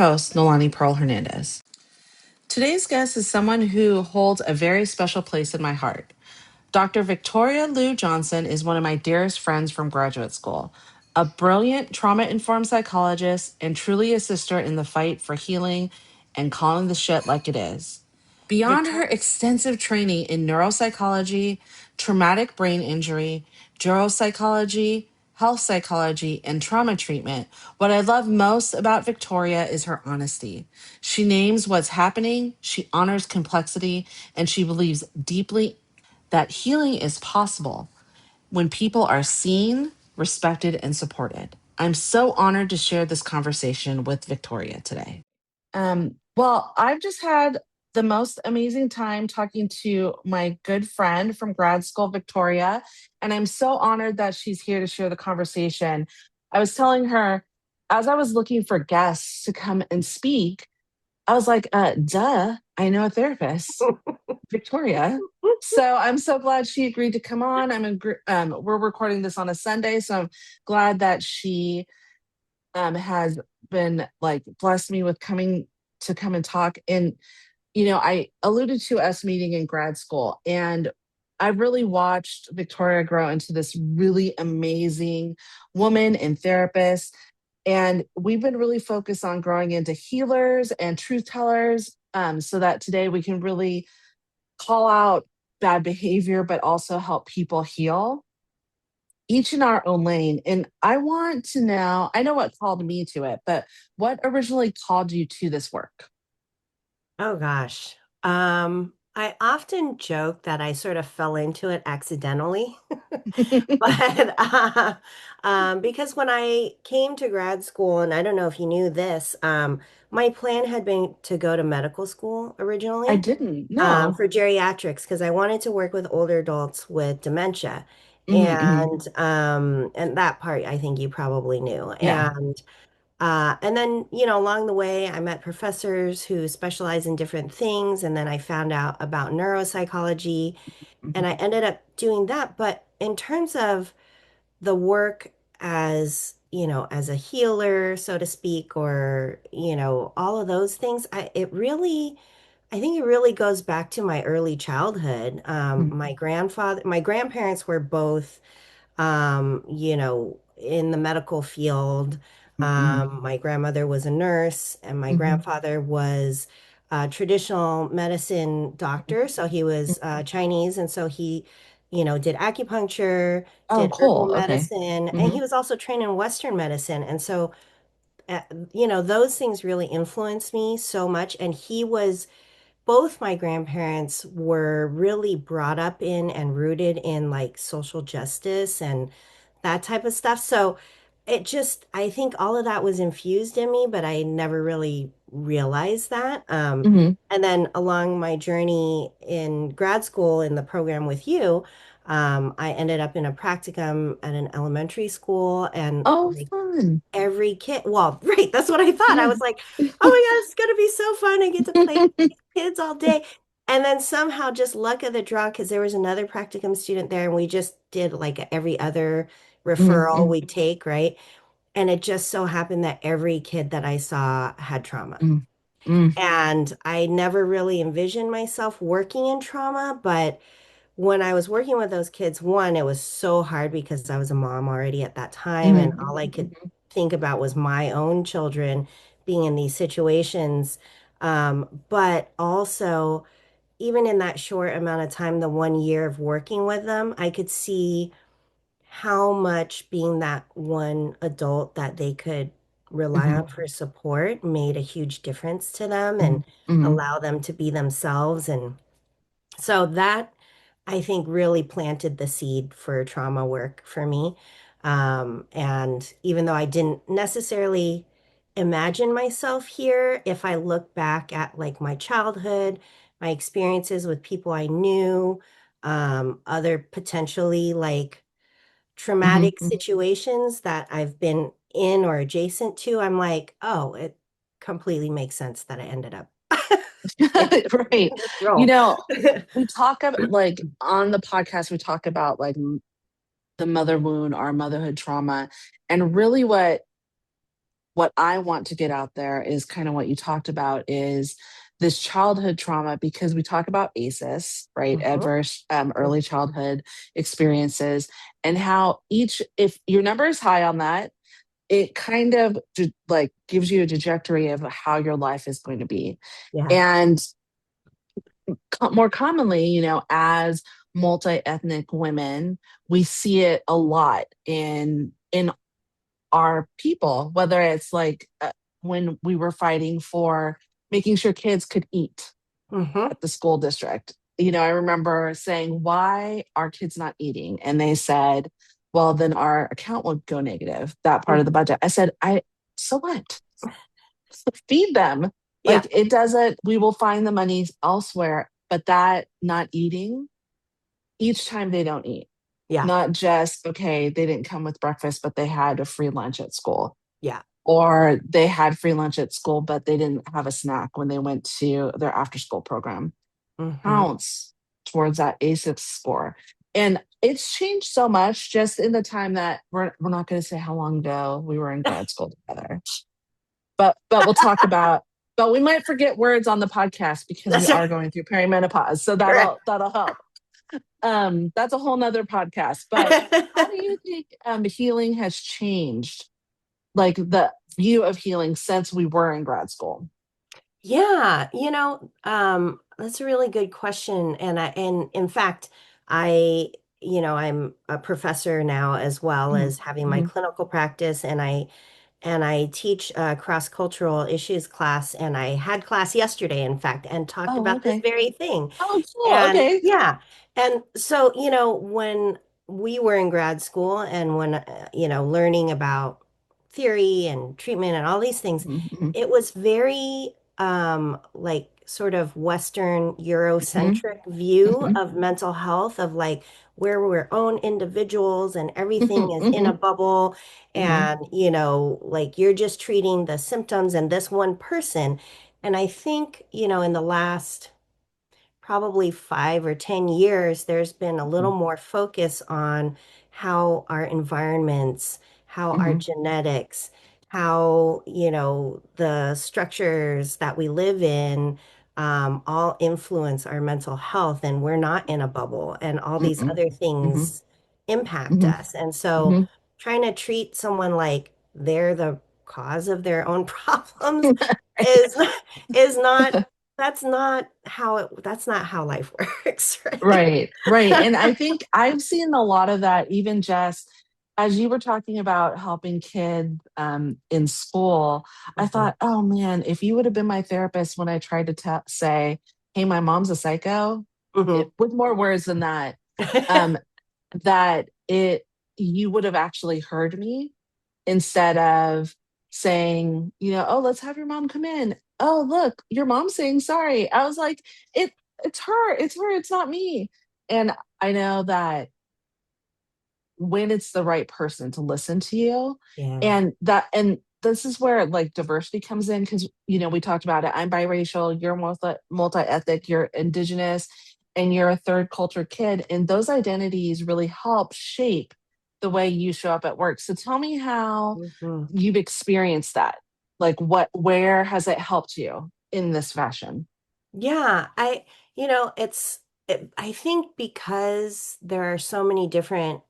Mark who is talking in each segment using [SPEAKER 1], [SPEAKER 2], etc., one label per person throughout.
[SPEAKER 1] Host, Noelani Pearl Hernandez. Today's guest is someone who holds a very special place in my heart. Dr. Victoria Liu-Johnson is one of my dearest friends from graduate school, a brilliant trauma informed psychologist and truly a sister in the fight for healing and calling the shit like it is. Beyond her
[SPEAKER 2] Victor-
[SPEAKER 1] extensive training in neuropsychology, traumatic brain injury, neuropsychology, health psychology, and trauma treatment, what I love most about Victoria is her honesty. She names what's happening, she honors complexity, and she believes deeply that healing is possible when people are seen, respected, and supported. I'm so honored to share this conversation with Victoria today. Well, I've just had the most amazing time talking to my good friend from grad school, Victoria, and I'm so honored that she's here to share the conversation. I was telling her as I was looking for guests to come and speak, I was like, duh, I know a therapist, Victoria. So I'm so glad she agreed to come on. We're recording this on a Sunday, so I'm glad that she has been like blessed me with coming to come and talk. And I alluded to us meeting in grad school, and I really watched Victoria grow into this really amazing woman and therapist. And we've been really focused on growing into healers and truth tellers, so that today we can really call out bad behavior, but also help people heal, each in our own lane. And I want to know, I know what called me to it, but what originally called you to this work?
[SPEAKER 2] Oh gosh. I often joke that I sort of fell into it accidentally. But because when I came to grad school, and I don't know if you knew this, my plan had been to go to medical school
[SPEAKER 1] I
[SPEAKER 2] originally,
[SPEAKER 1] didn't know.
[SPEAKER 2] for geriatrics because I wanted to work with older adults with dementia.
[SPEAKER 1] Hmm.
[SPEAKER 2] And that part I think you probably knew.
[SPEAKER 1] Yeah.
[SPEAKER 2] And then, along the way, I met professors who specialize in different things. And then I found out about neuropsychology and I
[SPEAKER 1] Hmm.
[SPEAKER 2] ended up doing that. But in terms of the work as, as a healer, so to speak, or, all of those things, I think it really goes back to my early childhood. My grandparents were both in the medical field.
[SPEAKER 1] Hmm.
[SPEAKER 2] My grandmother was a nurse, and my
[SPEAKER 1] Hmm.
[SPEAKER 2] grandfather was a traditional medicine doctor. So he was Chinese, and so he, did acupuncture,
[SPEAKER 1] Oh,
[SPEAKER 2] did herbal
[SPEAKER 1] cool. Okay.
[SPEAKER 2] medicine, and
[SPEAKER 1] Hmm.
[SPEAKER 2] he was also trained in Western medicine. And so, uh, those things really influenced me so much. And both my grandparents were really brought up in and rooted in like social justice and that type of stuff. So I think all of that was infused in me, but I never really realized that.
[SPEAKER 1] Hmm.
[SPEAKER 2] And then along my journey in grad school in the program with you, I ended up in a practicum at an elementary school and
[SPEAKER 1] Oh,
[SPEAKER 2] like
[SPEAKER 1] fun.
[SPEAKER 2] every kid, well, right, that's what I thought. I was like, oh my God, it's gonna be so fun. I get to play with these kids all day. And then somehow just luck of the draw, because there was another practicum student there, and we just did like every other referral
[SPEAKER 1] Hmm.
[SPEAKER 2] we take, right? And it just so happened that every kid that I saw had trauma.
[SPEAKER 1] Hmm. Hmm.
[SPEAKER 2] And I never really envisioned myself working in trauma, but when I was working with those kids, one, it was so hard because I was a mom already at that time, and
[SPEAKER 1] Hmm.
[SPEAKER 2] all I could think about was my own children being in these situations. But also, even in that short amount of time, the 1 year of working with them, I could see how much being that one adult that they could rely
[SPEAKER 1] Hmm.
[SPEAKER 2] on for support made a huge difference to them
[SPEAKER 1] Hmm.
[SPEAKER 2] and
[SPEAKER 1] Hmm.
[SPEAKER 2] allow them to be themselves. And so that I think really planted the seed for trauma work for me. And even though I didn't necessarily imagine myself here, if I look back at like my childhood, my experiences with people I knew, other potentially like
[SPEAKER 1] Hmm.
[SPEAKER 2] traumatic situations that I've been in or adjacent to, I'm like, oh, it completely makes sense that I ended up in
[SPEAKER 1] Right.
[SPEAKER 2] this
[SPEAKER 1] You
[SPEAKER 2] role.
[SPEAKER 1] know, we talk about like on the podcast, we talk about like the mother wound, our motherhood trauma, and really what what I want to get out there is kind of what you talked about is this childhood trauma, because we talk about ACEs, right?
[SPEAKER 2] Mhm.
[SPEAKER 1] Adverse early childhood experiences, and how each, if your number is high on that, it kind of like gives you a trajectory of how your life is going to be.
[SPEAKER 2] Yeah.
[SPEAKER 1] And more commonly, as multi-ethnic women, we see it a lot in our people, whether it's like when we were fighting for making sure kids could eat
[SPEAKER 2] Hmm.
[SPEAKER 1] at the school district. I remember saying, why are kids not eating? And they said, well, then our account would go negative, that part of the budget. I said, so what? Feed them.
[SPEAKER 2] Yeah.
[SPEAKER 1] Like it doesn't, we will find the money elsewhere, but that not eating each time they don't eat,
[SPEAKER 2] Yeah.
[SPEAKER 1] not just, okay, they didn't come with breakfast, but they had a free lunch at school,
[SPEAKER 2] Yeah.
[SPEAKER 1] or they had free lunch at school, but they didn't have a snack when they went to their after school program,
[SPEAKER 2] Hmm.
[SPEAKER 1] counts towards that ASICS score. And it's changed so much just in the time that we're not going to say how long ago we were in grad school together, but we'll talk about, but we might forget words on the podcast because we
[SPEAKER 2] That's
[SPEAKER 1] are
[SPEAKER 2] right.
[SPEAKER 1] going through perimenopause. So
[SPEAKER 2] Correct.
[SPEAKER 1] that'll help. That's a whole nother podcast. But how do you think healing has changed, like the view of healing since we were in grad school?
[SPEAKER 2] Yeah, that's a really good question. And in fact, I, I'm a professor now as well
[SPEAKER 1] Mhm,
[SPEAKER 2] as having my
[SPEAKER 1] mhm.
[SPEAKER 2] clinical practice, and I teach a cross-cultural issues class, and I had class yesterday, in fact, and talked
[SPEAKER 1] Oh,
[SPEAKER 2] about this
[SPEAKER 1] okay.
[SPEAKER 2] very thing.
[SPEAKER 1] Oh, cool.
[SPEAKER 2] And
[SPEAKER 1] Okay.
[SPEAKER 2] yeah, and so, when we were in grad school and when, learning about theory and treatment and all these things,
[SPEAKER 1] Mhm, mhm,
[SPEAKER 2] it was very like sort of Western
[SPEAKER 1] mhm,
[SPEAKER 2] Eurocentric view
[SPEAKER 1] mhm,
[SPEAKER 2] of mental health, of like where we're own individuals and everything
[SPEAKER 1] mhm,
[SPEAKER 2] is in a
[SPEAKER 1] mhm,
[SPEAKER 2] bubble,
[SPEAKER 1] mhm,
[SPEAKER 2] and like you're just treating the symptoms and this one person. And I think, in the last probably 5 or 10 years, there's been a little more focus on how our environments, how our
[SPEAKER 1] mhm,
[SPEAKER 2] genetics, how, the structures that we live in, all influence our mental health, and we're not in a bubble, and all these
[SPEAKER 1] mhm,
[SPEAKER 2] other
[SPEAKER 1] mhm,
[SPEAKER 2] things impact
[SPEAKER 1] mhm,
[SPEAKER 2] us. And so
[SPEAKER 1] mhm.
[SPEAKER 2] trying to treat someone like they're the cause of their own problems is is not that's not how life works, right?
[SPEAKER 1] Right, right. And I think I've seen a lot of that, even just as you were talking about helping kids in school. I
[SPEAKER 2] Mhm.
[SPEAKER 1] thought, oh man, if you would have been my therapist when I tried to say, hey, my mom's a psycho,
[SPEAKER 2] Mhm.
[SPEAKER 1] with more words than that, um, that you would have actually heard me instead of saying, oh, let's have your mom come in. Oh, look, your mom's saying sorry. I was like, it it's her, it's not me. And I know that when it's the right person to listen to you,
[SPEAKER 2] Yeah.
[SPEAKER 1] and this is where like diversity comes in, because we talked about it. I'm biracial, you're multi-ethnic, you're indigenous, and you're a third culture kid, and those identities really help shape the way you show up at work. So tell me how
[SPEAKER 2] Mhm.
[SPEAKER 1] you've experienced that. Like where has it helped you in this fashion?
[SPEAKER 2] Yeah, I think because there are so many different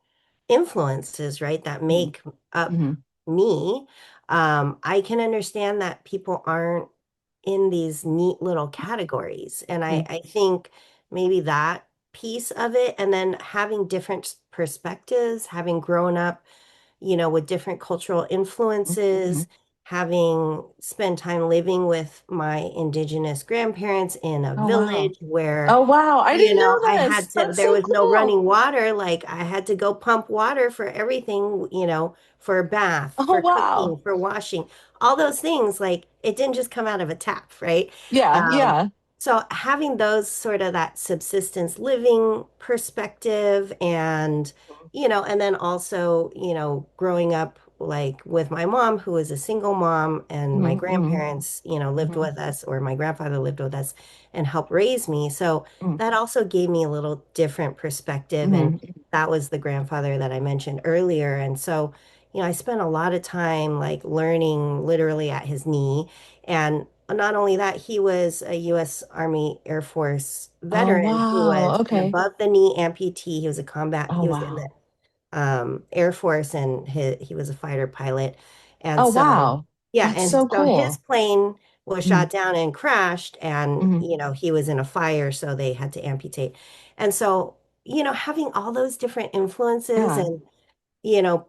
[SPEAKER 2] influences, right, that
[SPEAKER 1] Mhm,
[SPEAKER 2] make up
[SPEAKER 1] mhm,
[SPEAKER 2] me, I can understand that people aren't in these neat little categories. And I,
[SPEAKER 1] mhm,
[SPEAKER 2] I think maybe that piece of it, and then having different perspectives, having grown up, with different cultural
[SPEAKER 1] mhm, mhm.
[SPEAKER 2] influences, having spent time living with my indigenous grandparents in a
[SPEAKER 1] Oh wow.
[SPEAKER 2] village where,
[SPEAKER 1] Oh wow, I didn't
[SPEAKER 2] I
[SPEAKER 1] know
[SPEAKER 2] had
[SPEAKER 1] this.
[SPEAKER 2] to,
[SPEAKER 1] That's
[SPEAKER 2] there
[SPEAKER 1] so
[SPEAKER 2] was no
[SPEAKER 1] cool.
[SPEAKER 2] running water. Like I had to go pump water for everything, for a bath,
[SPEAKER 1] Oh
[SPEAKER 2] for
[SPEAKER 1] wow.
[SPEAKER 2] cooking, for washing, all those things. Like it didn't just come out of a tap, right?
[SPEAKER 1] Yeah,
[SPEAKER 2] Um,
[SPEAKER 1] yeah.
[SPEAKER 2] so having those sort of that subsistence living perspective, and then also, growing up like with my mom, who was a single mom, and my
[SPEAKER 1] Mhm, mhm,
[SPEAKER 2] grandparents, lived
[SPEAKER 1] mhm,
[SPEAKER 2] with us, or my grandfather lived with us and helped raise me. So
[SPEAKER 1] mhm,
[SPEAKER 2] that also gave me a little different perspective. And
[SPEAKER 1] mhm,
[SPEAKER 2] that was the grandfather that I mentioned earlier. And so, I spent a lot of time like learning literally at his knee. And not only that, he was a U.S. Army Air Force
[SPEAKER 1] Oh,
[SPEAKER 2] veteran. He
[SPEAKER 1] wow.
[SPEAKER 2] was an
[SPEAKER 1] Okay.
[SPEAKER 2] above the knee amputee. He was a combat,
[SPEAKER 1] Oh,
[SPEAKER 2] he was in the
[SPEAKER 1] wow.
[SPEAKER 2] Air Force, and he was a fighter pilot. And
[SPEAKER 1] Oh,
[SPEAKER 2] so,
[SPEAKER 1] wow.
[SPEAKER 2] yeah,
[SPEAKER 1] That's
[SPEAKER 2] and
[SPEAKER 1] so
[SPEAKER 2] so his
[SPEAKER 1] cool.
[SPEAKER 2] plane was
[SPEAKER 1] Mm-hmm.
[SPEAKER 2] shot down and crashed, and,
[SPEAKER 1] Mm-hmm.
[SPEAKER 2] he was in a fire, so they had to amputate. And so, having all those different influences
[SPEAKER 1] Yeah.
[SPEAKER 2] and you know,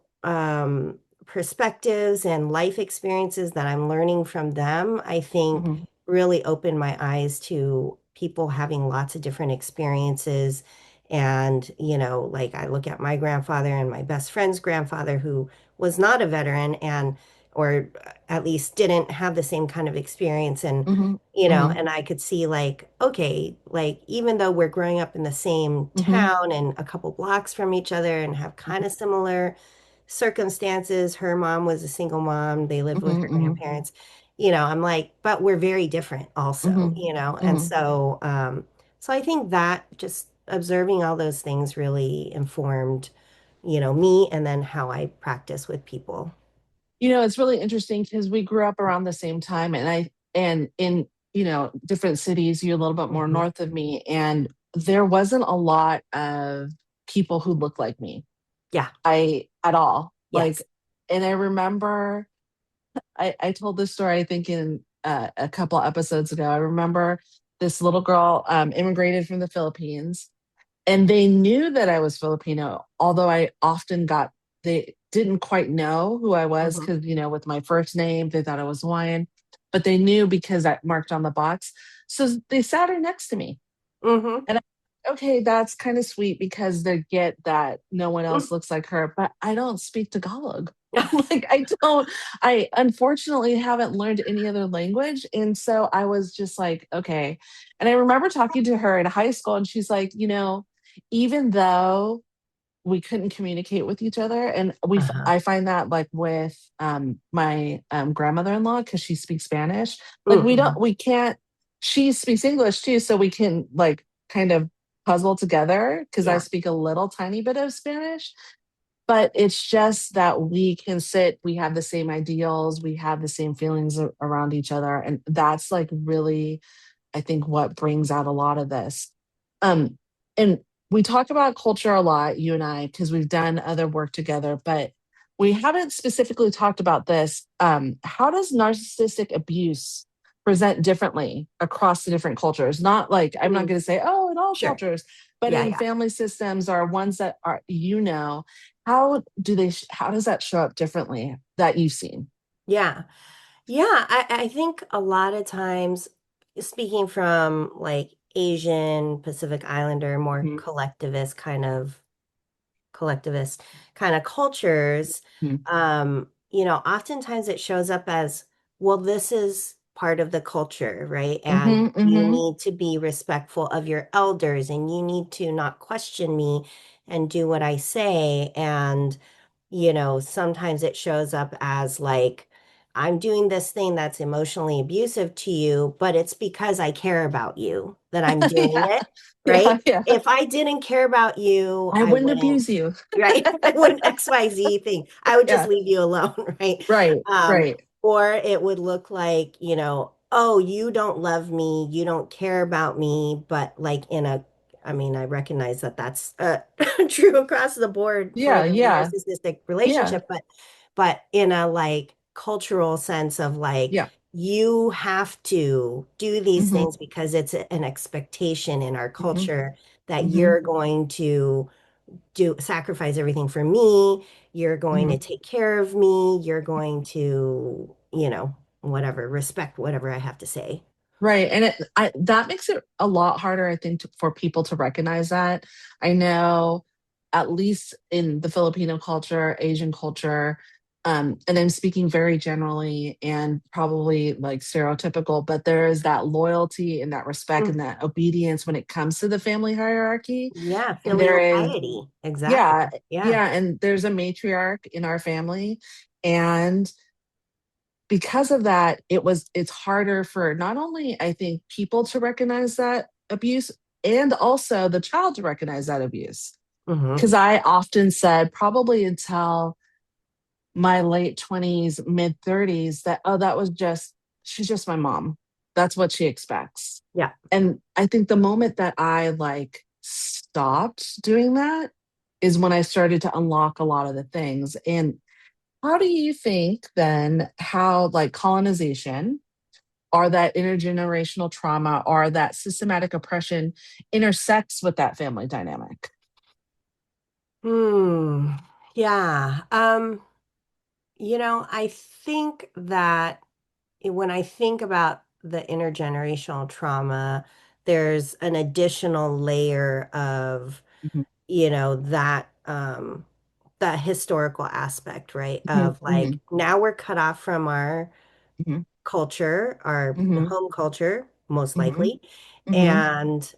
[SPEAKER 2] perspectives and life experiences that I'm learning from them, I think
[SPEAKER 1] Mm-hmm.
[SPEAKER 2] really opened my eyes to people having lots of different experiences. And, like I look at my grandfather and my best friend's grandfather, who was not a veteran and, or at least didn't have the same kind of experience. And,
[SPEAKER 1] Mm-hmm. Mm-hmm.
[SPEAKER 2] and I could see like, okay, like even though we're growing up in the same
[SPEAKER 1] Mm-hmm.
[SPEAKER 2] town and a couple blocks from each other and have kind of similar circumstances, her mom was a single mom, they lived with her
[SPEAKER 1] Mm-hmm.
[SPEAKER 2] grandparents, I'm like, but we're very different also,
[SPEAKER 1] Mm-hmm.
[SPEAKER 2] and
[SPEAKER 1] Mm-hmm.
[SPEAKER 2] so I think that just observing all those things really informed, me and then how I practice with people.
[SPEAKER 1] It's really interesting because we grew up around the same time, and in, different cities. You're a little bit more
[SPEAKER 2] Hmm.
[SPEAKER 1] north of me, and there wasn't a lot of people who looked like me.
[SPEAKER 2] Yeah.
[SPEAKER 1] I at all.
[SPEAKER 2] Yes.
[SPEAKER 1] And I remember I told this story, I think, in a couple episodes ago. I remember this little girl immigrated from the Philippines, and they knew that I was Filipino, although they didn't quite know who I was
[SPEAKER 2] Hmm.
[SPEAKER 1] because, with my first name, they thought I was Hawaiian, but they knew because I marked on the box. So they sat her next to me.
[SPEAKER 2] Hmm.
[SPEAKER 1] And okay, that's kind of sweet because they get that no one else looks like her, but I don't speak Tagalog. I unfortunately haven't learned any other language. And so I was just like, okay. And I remember talking to her in high school, and she's like, even though we couldn't communicate with each other, and
[SPEAKER 2] Uh-huh.
[SPEAKER 1] I find that, like, with my grandmother-in-law, because she speaks Spanish. Like,
[SPEAKER 2] Hmm.
[SPEAKER 1] we can't, she speaks English too, so we can, like, kind of puzzle together because I
[SPEAKER 2] Yeah.
[SPEAKER 1] speak a little tiny bit of Spanish. But it's just that we have the same ideals, we have the same feelings around each other, and that's, like, really, I think, what brings out a lot of this. Um, and we talk about culture a lot, you and I, because we've done other work together, but we haven't specifically talked about this. How does narcissistic abuse present differently across the different cultures? Not like, I'm not
[SPEAKER 2] Mm.
[SPEAKER 1] going to say, oh, in all
[SPEAKER 2] Sure.
[SPEAKER 1] cultures, but
[SPEAKER 2] Yeah,
[SPEAKER 1] in
[SPEAKER 2] yeah.
[SPEAKER 1] family systems or ones that are, how does that show up differently that you've seen?
[SPEAKER 2] Yeah. Yeah, I think a lot of times, speaking from like Asian, Pacific Islander, more
[SPEAKER 1] Mhm.
[SPEAKER 2] collectivist kind of cultures,
[SPEAKER 1] Mhm.
[SPEAKER 2] oftentimes it shows up as, well, this is part of the culture, right? And
[SPEAKER 1] Mhm.
[SPEAKER 2] you
[SPEAKER 1] Mhm.
[SPEAKER 2] need to be respectful of your elders, and you need to not question me and do what I say. And sometimes it shows up as like, I'm doing this thing that's emotionally abusive to you, but it's because I care about you that I'm doing
[SPEAKER 1] Yeah.
[SPEAKER 2] it,
[SPEAKER 1] Yeah.
[SPEAKER 2] right?
[SPEAKER 1] Yeah.
[SPEAKER 2] If I didn't care about you,
[SPEAKER 1] I
[SPEAKER 2] I
[SPEAKER 1] wouldn't
[SPEAKER 2] wouldn't,
[SPEAKER 1] abuse you.
[SPEAKER 2] right? I wouldn't XYZ thing. I would just
[SPEAKER 1] Yeah.
[SPEAKER 2] leave you alone, right?
[SPEAKER 1] Right.
[SPEAKER 2] Um,
[SPEAKER 1] Right.
[SPEAKER 2] or it would look like, oh, you don't love me, you don't care about me, but like I mean, I recognize that that's true across the board for
[SPEAKER 1] Yeah.
[SPEAKER 2] the
[SPEAKER 1] Yeah.
[SPEAKER 2] narcissistic
[SPEAKER 1] Yeah.
[SPEAKER 2] relationship, but in a like cultural sense of like,
[SPEAKER 1] Yeah.
[SPEAKER 2] you have to do these
[SPEAKER 1] Hmm.
[SPEAKER 2] things because it's an expectation in our
[SPEAKER 1] Hmm.
[SPEAKER 2] culture that
[SPEAKER 1] Hmm.
[SPEAKER 2] you're going to do sacrifice everything for me, you're going
[SPEAKER 1] Hmm.
[SPEAKER 2] to take care of me, you're going to, whatever, respect whatever I have to say.
[SPEAKER 1] Right. And that makes it a lot harder, I think, for people to recognize that. I know, at least in the Filipino culture, Asian culture, and I'm speaking very generally and probably like stereotypical, but there is that loyalty and that respect
[SPEAKER 2] Mm,
[SPEAKER 1] and that obedience when it comes to the family hierarchy.
[SPEAKER 2] yeah,
[SPEAKER 1] And there
[SPEAKER 2] filial
[SPEAKER 1] is,
[SPEAKER 2] piety.
[SPEAKER 1] yeah,
[SPEAKER 2] Exactly. Yeah.
[SPEAKER 1] yeah. And there's a matriarch in our family. And because of that, it's harder for not only, I think, people to recognize that abuse, and also the child to recognize that abuse.
[SPEAKER 2] Hmm.
[SPEAKER 1] Because I often said, probably until my late 20s, mid 30s that, oh, that was just, she's just my mom. That's what she expects.
[SPEAKER 2] Yeah.
[SPEAKER 1] And I think the moment that I like stopped doing that is when I started to unlock a lot of the things. And how do you think then how like colonization or that intergenerational trauma or that systematic oppression intersects with that family dynamic?
[SPEAKER 2] Hmm. Yeah. I think that when I think about the intergenerational trauma, there's an additional layer of,
[SPEAKER 1] Mhm,
[SPEAKER 2] that historical aspect, right?
[SPEAKER 1] mhm,
[SPEAKER 2] Of like
[SPEAKER 1] mhm,
[SPEAKER 2] now we're cut off from our
[SPEAKER 1] mhm,
[SPEAKER 2] culture, our
[SPEAKER 1] mhm,
[SPEAKER 2] home culture, most
[SPEAKER 1] mhm,
[SPEAKER 2] likely.
[SPEAKER 1] mhm,
[SPEAKER 2] And,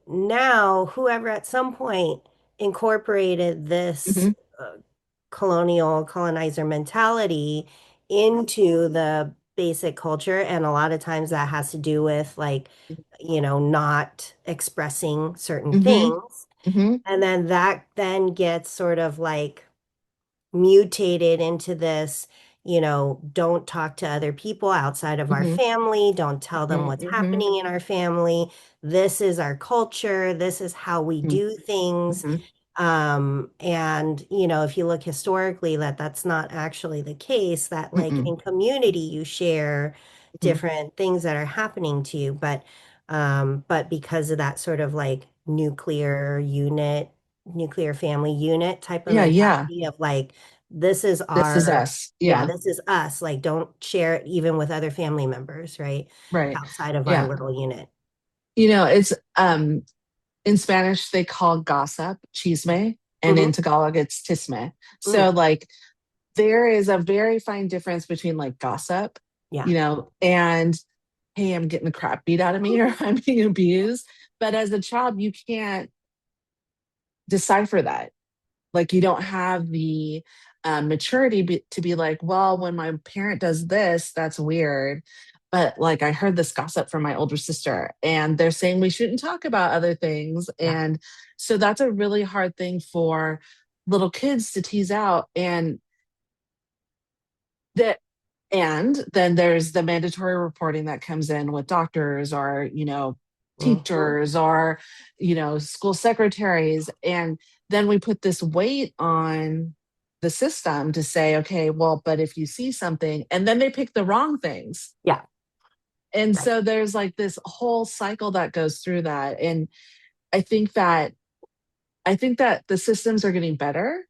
[SPEAKER 2] now whoever at some point incorporated this
[SPEAKER 1] mhm,
[SPEAKER 2] uh, colonizer mentality into the basic culture. And a lot of times that has to do with like, not expressing certain
[SPEAKER 1] mhm,
[SPEAKER 2] things.
[SPEAKER 1] mhm,
[SPEAKER 2] And then that then gets sort of like mutated into this, don't talk to other people outside of our
[SPEAKER 1] mhm,
[SPEAKER 2] family, don't tell them
[SPEAKER 1] mhm,
[SPEAKER 2] what's
[SPEAKER 1] mhm,
[SPEAKER 2] happening in our family. This is our culture, this is how we
[SPEAKER 1] mhm,
[SPEAKER 2] do things.
[SPEAKER 1] mhm,
[SPEAKER 2] And if you look historically, that's not actually the case, that like
[SPEAKER 1] mhm,
[SPEAKER 2] in community you share
[SPEAKER 1] mhm.
[SPEAKER 2] different things that are happening to you, but because of that sort of like nuclear family unit type of
[SPEAKER 1] Yeah, yeah.
[SPEAKER 2] mentality of like, this is
[SPEAKER 1] This is
[SPEAKER 2] our,
[SPEAKER 1] us.
[SPEAKER 2] yeah,
[SPEAKER 1] Yeah,
[SPEAKER 2] this is us. Like, don't share it even with other family members, right?
[SPEAKER 1] right.
[SPEAKER 2] Outside of our
[SPEAKER 1] Yeah.
[SPEAKER 2] little unit.
[SPEAKER 1] It's in Spanish they call gossip chisme, and in
[SPEAKER 2] Hmm.
[SPEAKER 1] Tagalog it's tisme. So
[SPEAKER 2] Mm,
[SPEAKER 1] like there is a very fine difference between like gossip,
[SPEAKER 2] yeah,
[SPEAKER 1] and hey, I'm getting the crap beat out of me or I'm being abused. But as a child, you can't decipher that. Like you don't have the to be like, well, when my parent does this, that's weird. But like I heard this gossip from my older sister, and they're saying we shouldn't talk about other things.
[SPEAKER 2] yeah,
[SPEAKER 1] And so that's a really hard thing for little kids to tease out. That and then there's the mandatory reporting that comes in with doctors or,
[SPEAKER 2] hmm,
[SPEAKER 1] teachers or, school secretaries. And then we put this weight on the system to say, okay, well, but if you see something, and then they pick the wrong things.
[SPEAKER 2] yeah,
[SPEAKER 1] And
[SPEAKER 2] right.
[SPEAKER 1] so there's like this whole cycle that goes through that. And I think that I think that the systems are getting better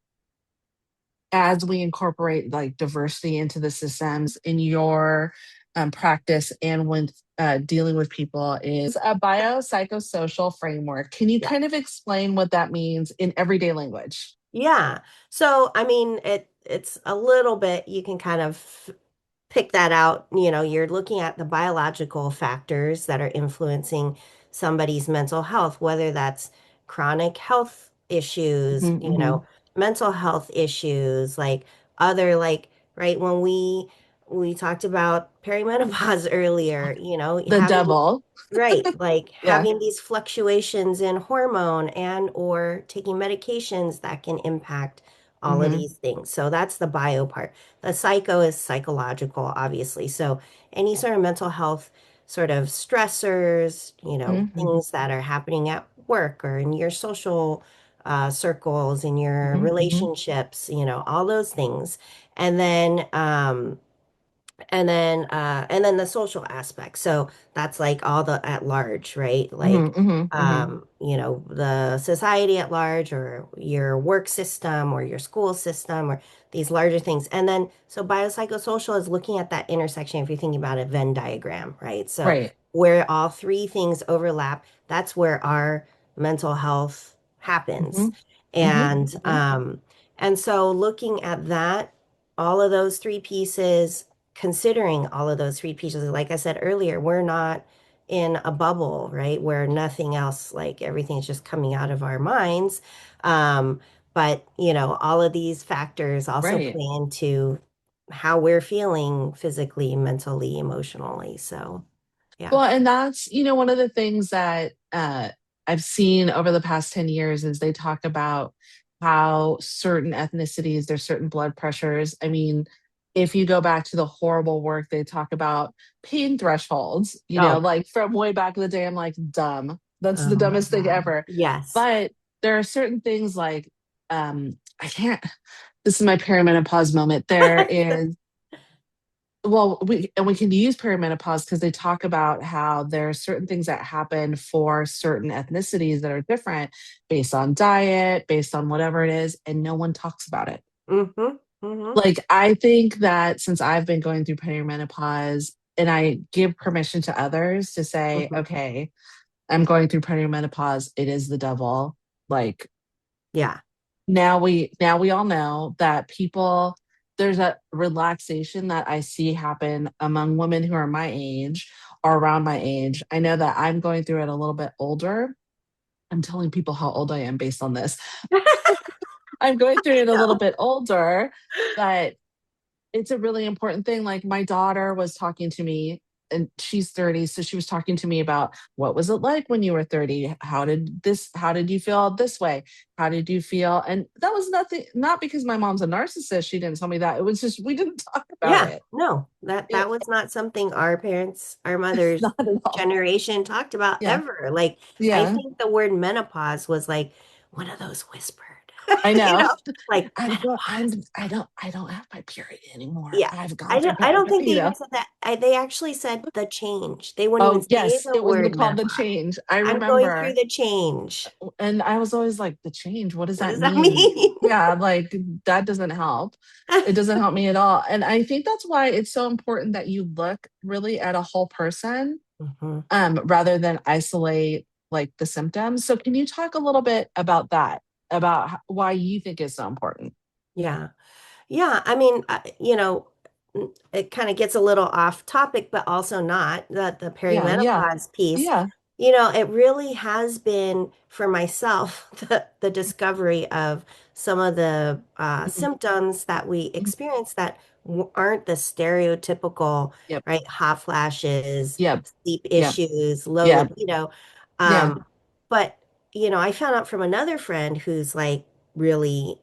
[SPEAKER 1] as we incorporate like diversity into the systems in your practice and when dealing with people is a biopsychosocial framework. Can you
[SPEAKER 2] Yeah.
[SPEAKER 1] kind of explain what that means in everyday language?
[SPEAKER 2] Yeah. So, I mean, it's a little bit, you can kind of pick that out. You're looking at the biological factors that are influencing somebody's mental health, whether that's chronic health issues,
[SPEAKER 1] Hmm, hmm.
[SPEAKER 2] mental health issues, like other like, right, when we talked about perimenopause earlier,
[SPEAKER 1] The
[SPEAKER 2] having
[SPEAKER 1] devil.
[SPEAKER 2] right, like
[SPEAKER 1] Yeah.
[SPEAKER 2] having these fluctuations in hormone and or taking medications that can impact all of
[SPEAKER 1] Hmm,
[SPEAKER 2] these things. So that's the bio part. The psycho is psychological, obviously. So any sort of mental health sort of stressors,
[SPEAKER 1] hmm,
[SPEAKER 2] things that are happening at work or in your social circles, in your
[SPEAKER 1] hmm, hmm.
[SPEAKER 2] relationships, all those things. And then and then the social aspect. So that's like all the at large, right?
[SPEAKER 1] Hmm,
[SPEAKER 2] Like
[SPEAKER 1] hmm, hmm.
[SPEAKER 2] the society at large or your work system or your school system or these larger things. And then so biopsychosocial is looking at that intersection if you're thinking about a Venn diagram, right? So
[SPEAKER 1] Right.
[SPEAKER 2] where all three things overlap, that's where our mental health
[SPEAKER 1] Hmm,
[SPEAKER 2] happens.
[SPEAKER 1] hmm,
[SPEAKER 2] And
[SPEAKER 1] hmm.
[SPEAKER 2] so looking at that, all of those three pieces, considering all of those three pieces, like I said earlier, we're not in a bubble, right? Where nothing else, like everything's just coming out of our minds. Um, but, all of these factors also
[SPEAKER 1] Right.
[SPEAKER 2] play into how we're feeling physically, mentally, emotionally. So, yeah.
[SPEAKER 1] Well, and that's, one of the things that I've seen over the past 10 years is they talk about how certain ethnicities, there's certain blood pressures. I mean, if you go back to the horrible work they talk about pain thresholds,
[SPEAKER 2] Oh,
[SPEAKER 1] like from way back in the day, I'm like, dumb. That's the
[SPEAKER 2] oh my
[SPEAKER 1] dumbest thing
[SPEAKER 2] God.
[SPEAKER 1] ever.
[SPEAKER 2] Yes.
[SPEAKER 1] But there are certain things like, I can't, this is my perimenopause moment. There is, well, we can use perimenopause because they talk about how there are certain things that happen for certain ethnicities that are different based on diet, based on whatever it is, and no one talks about it.
[SPEAKER 2] Mm-hmm. Mm-hmm.
[SPEAKER 1] Like, I think that since I've been going through perimenopause and I give permission to others to say,
[SPEAKER 2] Mm-hmm.
[SPEAKER 1] okay, I'm going through perimenopause, it is the devil. Like,
[SPEAKER 2] Yeah.
[SPEAKER 1] now we all know that people, there's a relaxation that I see happen among women who are my age or around my age. I know that I'm going through it a little bit older. I'm telling people how old I am based on this. I'm going through
[SPEAKER 2] I
[SPEAKER 1] it a little
[SPEAKER 2] know.
[SPEAKER 1] bit older, but it's a really important thing. Like, my daughter was talking to me, and she's 30, so she was talking to me about what was it like when you were 30? How did you feel this way? How did you feel? And that was nothing, not because my mom's a narcissist. She didn't tell me that. It was just we didn't talk about
[SPEAKER 2] Yeah.
[SPEAKER 1] it.
[SPEAKER 2] No,
[SPEAKER 1] It
[SPEAKER 2] that was not something our parents, our mothers'
[SPEAKER 1] not at all.
[SPEAKER 2] generation talked about
[SPEAKER 1] Yeah.
[SPEAKER 2] ever. Like, I
[SPEAKER 1] Yeah.
[SPEAKER 2] think the word menopause was like one of those whispered,
[SPEAKER 1] I
[SPEAKER 2] you
[SPEAKER 1] know.
[SPEAKER 2] know, like menopause.
[SPEAKER 1] I don't have my period anymore.
[SPEAKER 2] Yeah.
[SPEAKER 1] I've gone through
[SPEAKER 2] I don't
[SPEAKER 1] period,
[SPEAKER 2] think they even said that. They actually said the change. They wouldn't even
[SPEAKER 1] Oh,
[SPEAKER 2] say
[SPEAKER 1] yes,
[SPEAKER 2] the
[SPEAKER 1] it was
[SPEAKER 2] word
[SPEAKER 1] called the
[SPEAKER 2] menopause.
[SPEAKER 1] change. I
[SPEAKER 2] I'm going through
[SPEAKER 1] remember.
[SPEAKER 2] the change.
[SPEAKER 1] And I was always like, the change, what does
[SPEAKER 2] What
[SPEAKER 1] that
[SPEAKER 2] does that
[SPEAKER 1] mean?
[SPEAKER 2] mean?
[SPEAKER 1] Yeah, like that doesn't help. It doesn't help me at all. And I think that's why it's so important that you look really at a whole person,
[SPEAKER 2] Hmm.
[SPEAKER 1] rather than isolate like the symptoms. So can you talk a little bit about that, about why you think it's so important?
[SPEAKER 2] Yeah. Yeah, I mean, it kind of gets a little off topic, but also not the
[SPEAKER 1] Yeah, yeah,
[SPEAKER 2] perimenopause piece.
[SPEAKER 1] yeah.
[SPEAKER 2] It really has been for myself the discovery of some of the
[SPEAKER 1] Mhm,
[SPEAKER 2] symptoms that we
[SPEAKER 1] mhm.
[SPEAKER 2] experience that aren't the stereotypical,
[SPEAKER 1] Yep,
[SPEAKER 2] right? Hot flashes,
[SPEAKER 1] yep,
[SPEAKER 2] sleep
[SPEAKER 1] yep,
[SPEAKER 2] issues,
[SPEAKER 1] yep, yeah,
[SPEAKER 2] um, but I found out from another friend who's like really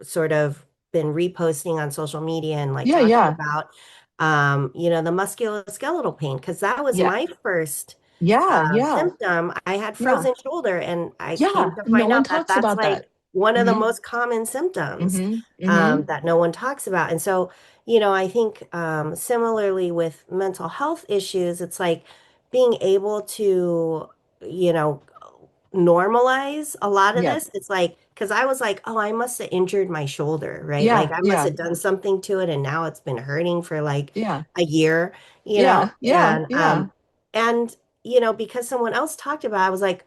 [SPEAKER 2] sort of been reposting on social media and like
[SPEAKER 1] yeah,
[SPEAKER 2] talking
[SPEAKER 1] yeah,
[SPEAKER 2] about the musculoskeletal pain because that was
[SPEAKER 1] yeah,
[SPEAKER 2] my first
[SPEAKER 1] yeah, yeah,
[SPEAKER 2] symptom. I had
[SPEAKER 1] yeah,
[SPEAKER 2] frozen shoulder, and I came
[SPEAKER 1] yeah.
[SPEAKER 2] to
[SPEAKER 1] No
[SPEAKER 2] find
[SPEAKER 1] one
[SPEAKER 2] out that
[SPEAKER 1] talks
[SPEAKER 2] that's
[SPEAKER 1] about that.
[SPEAKER 2] like one of the
[SPEAKER 1] Hmm.
[SPEAKER 2] most common symptoms
[SPEAKER 1] Hmm. Hmm.
[SPEAKER 2] that no one talks about. And so, I think similarly with mental health issues, it's like being able to, you know, normalize a lot of
[SPEAKER 1] Yep.
[SPEAKER 2] this. It's like, because I was like, oh, I must have injured my shoulder, right? Like
[SPEAKER 1] Yeah,
[SPEAKER 2] I must
[SPEAKER 1] yeah,
[SPEAKER 2] have done something to it and now it's been hurting for like
[SPEAKER 1] yeah,
[SPEAKER 2] a year, you know?
[SPEAKER 1] yeah, yeah, yeah.
[SPEAKER 2] And because someone else talked about it, I was like,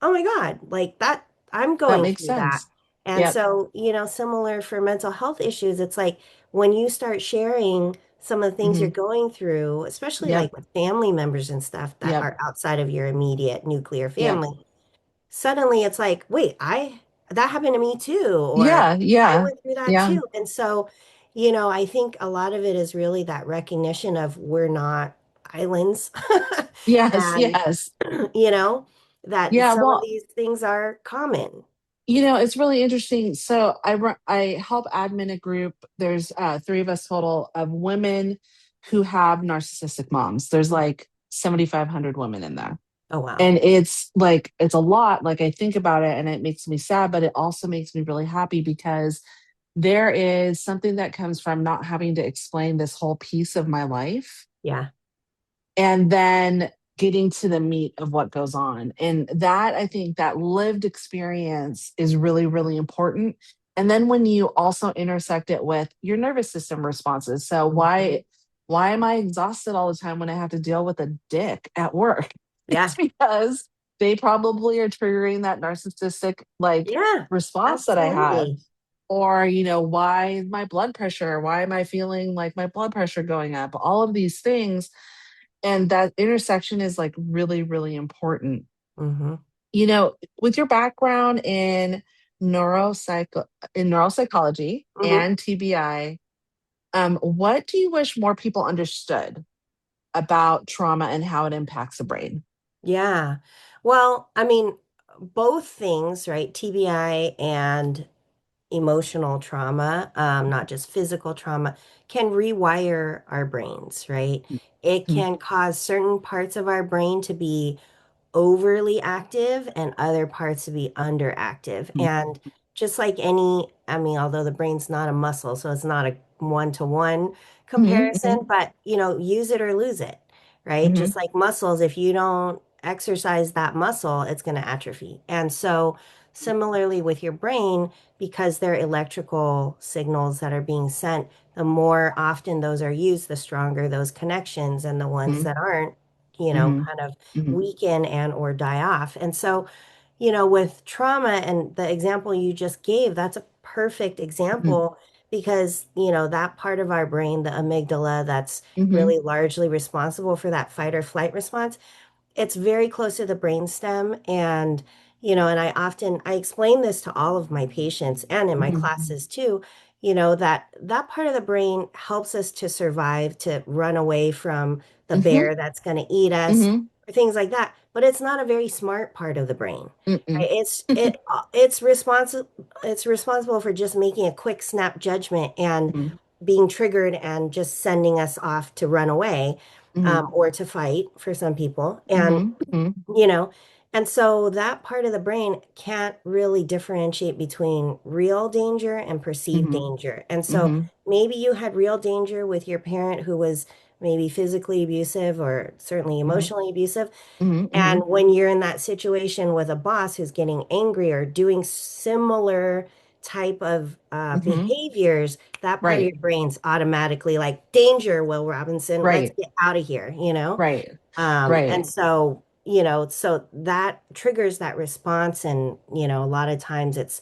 [SPEAKER 2] oh my God, like that, I'm
[SPEAKER 1] That
[SPEAKER 2] going
[SPEAKER 1] makes
[SPEAKER 2] through that.
[SPEAKER 1] sense.
[SPEAKER 2] And
[SPEAKER 1] Yep.
[SPEAKER 2] so, similar for mental health issues, it's like when you start sharing some of the things you're
[SPEAKER 1] Hmm.
[SPEAKER 2] going through, especially
[SPEAKER 1] Yep.
[SPEAKER 2] like with family members and stuff that
[SPEAKER 1] Yep.
[SPEAKER 2] are outside of your immediate nuclear
[SPEAKER 1] Yep.
[SPEAKER 2] family, suddenly it's like, wait, I that happened to me too, or
[SPEAKER 1] Yeah.
[SPEAKER 2] I
[SPEAKER 1] Yeah.
[SPEAKER 2] went through that
[SPEAKER 1] Yeah.
[SPEAKER 2] too. And so, I think a lot of it is really that recognition of we're not islands.
[SPEAKER 1] Yes.
[SPEAKER 2] And
[SPEAKER 1] Yes.
[SPEAKER 2] you know, that
[SPEAKER 1] Yeah.
[SPEAKER 2] some of
[SPEAKER 1] Well,
[SPEAKER 2] these things are common.
[SPEAKER 1] it's really interesting. So I help admin a group. There's three of us total of women who have narcissistic moms. There's like 7,500 women in there.
[SPEAKER 2] Oh, wow.
[SPEAKER 1] And it's a lot. Like, I think about it and it makes me sad, but it also makes me really happy because there is something that comes from not having to explain this whole piece of my life
[SPEAKER 2] Yeah.
[SPEAKER 1] and then getting to the meat of what goes on. And that, I think, that lived experience is really, really important. And then when you also intersect it with your nervous system responses. So
[SPEAKER 2] Mhm.
[SPEAKER 1] why am I exhausted all the time when I have to deal with a dick at work? It's
[SPEAKER 2] Yeah.
[SPEAKER 1] because they probably are triggering that narcissistic like
[SPEAKER 2] Yeah.
[SPEAKER 1] response that I have.
[SPEAKER 2] Absolutely.
[SPEAKER 1] Or, why my blood pressure? Why am I feeling like my blood pressure going up? All of these things, and that intersection is like really, really important.
[SPEAKER 2] Hmm.
[SPEAKER 1] With your background in neuropsychology
[SPEAKER 2] Hmm.
[SPEAKER 1] and TBI, what do you wish more people understood about trauma and how it impacts the brain?
[SPEAKER 2] Yeah. Well, I mean, both things, right? TBI and emotional trauma, not just physical trauma, can rewire our brains, right? It
[SPEAKER 1] Mhm.
[SPEAKER 2] can cause certain parts of our brain to be overly active and other parts to be underactive.
[SPEAKER 1] Mhm.
[SPEAKER 2] And just like any, I mean, although the brain's not a muscle, so it's not a one-to-one
[SPEAKER 1] Mhm.
[SPEAKER 2] comparison, but use it or lose it, right?
[SPEAKER 1] Mhm.
[SPEAKER 2] Just like muscles, if you don't exercise that muscle, it's going to atrophy. And so similarly with your brain, because they're electrical signals that are being sent, the more often those are used, the stronger those connections, and the ones
[SPEAKER 1] Mhm.
[SPEAKER 2] that aren't,
[SPEAKER 1] Mhm.
[SPEAKER 2] kind of
[SPEAKER 1] Mhm.
[SPEAKER 2] weaken and or die off. And so, with trauma and the example you just gave, that's a perfect
[SPEAKER 1] Mhm.
[SPEAKER 2] example because, that part of our brain, the amygdala, that's
[SPEAKER 1] Mhm.
[SPEAKER 2] really largely responsible for that fight or flight response, it's very close to the brainstem. And, and I explain this to all of my patients and in my
[SPEAKER 1] Mhm.
[SPEAKER 2] classes too, that part of the brain helps us to survive, to run away from the
[SPEAKER 1] Mhm.
[SPEAKER 2] bear that's going to eat us,
[SPEAKER 1] Mhm.
[SPEAKER 2] or things like that. But it's not a very smart part of the brain.
[SPEAKER 1] Mm-mm.
[SPEAKER 2] Right? It's responsible for just making a quick snap judgment and
[SPEAKER 1] Mhm.
[SPEAKER 2] being triggered and just sending us off to run away,
[SPEAKER 1] Mhm.
[SPEAKER 2] or to fight for some people. And
[SPEAKER 1] Mhm. Mhm.
[SPEAKER 2] you know, and so that part of the brain can't really differentiate between real danger and perceived
[SPEAKER 1] Mhm.
[SPEAKER 2] danger. And so
[SPEAKER 1] Mhm.
[SPEAKER 2] maybe you had real danger with your parent who was maybe physically abusive or certainly
[SPEAKER 1] Mhm.
[SPEAKER 2] emotionally abusive.
[SPEAKER 1] Mhm.
[SPEAKER 2] And
[SPEAKER 1] Mhm.
[SPEAKER 2] when you're in that situation with a boss who's getting angry or doing similar type of
[SPEAKER 1] Mhm.
[SPEAKER 2] behaviors, that part of
[SPEAKER 1] Right.
[SPEAKER 2] your brain's automatically like, danger, Will Robinson, let's
[SPEAKER 1] Right.
[SPEAKER 2] get out of here.
[SPEAKER 1] Right.
[SPEAKER 2] And
[SPEAKER 1] Right.
[SPEAKER 2] so, so that triggers that response. And, a lot of times it's,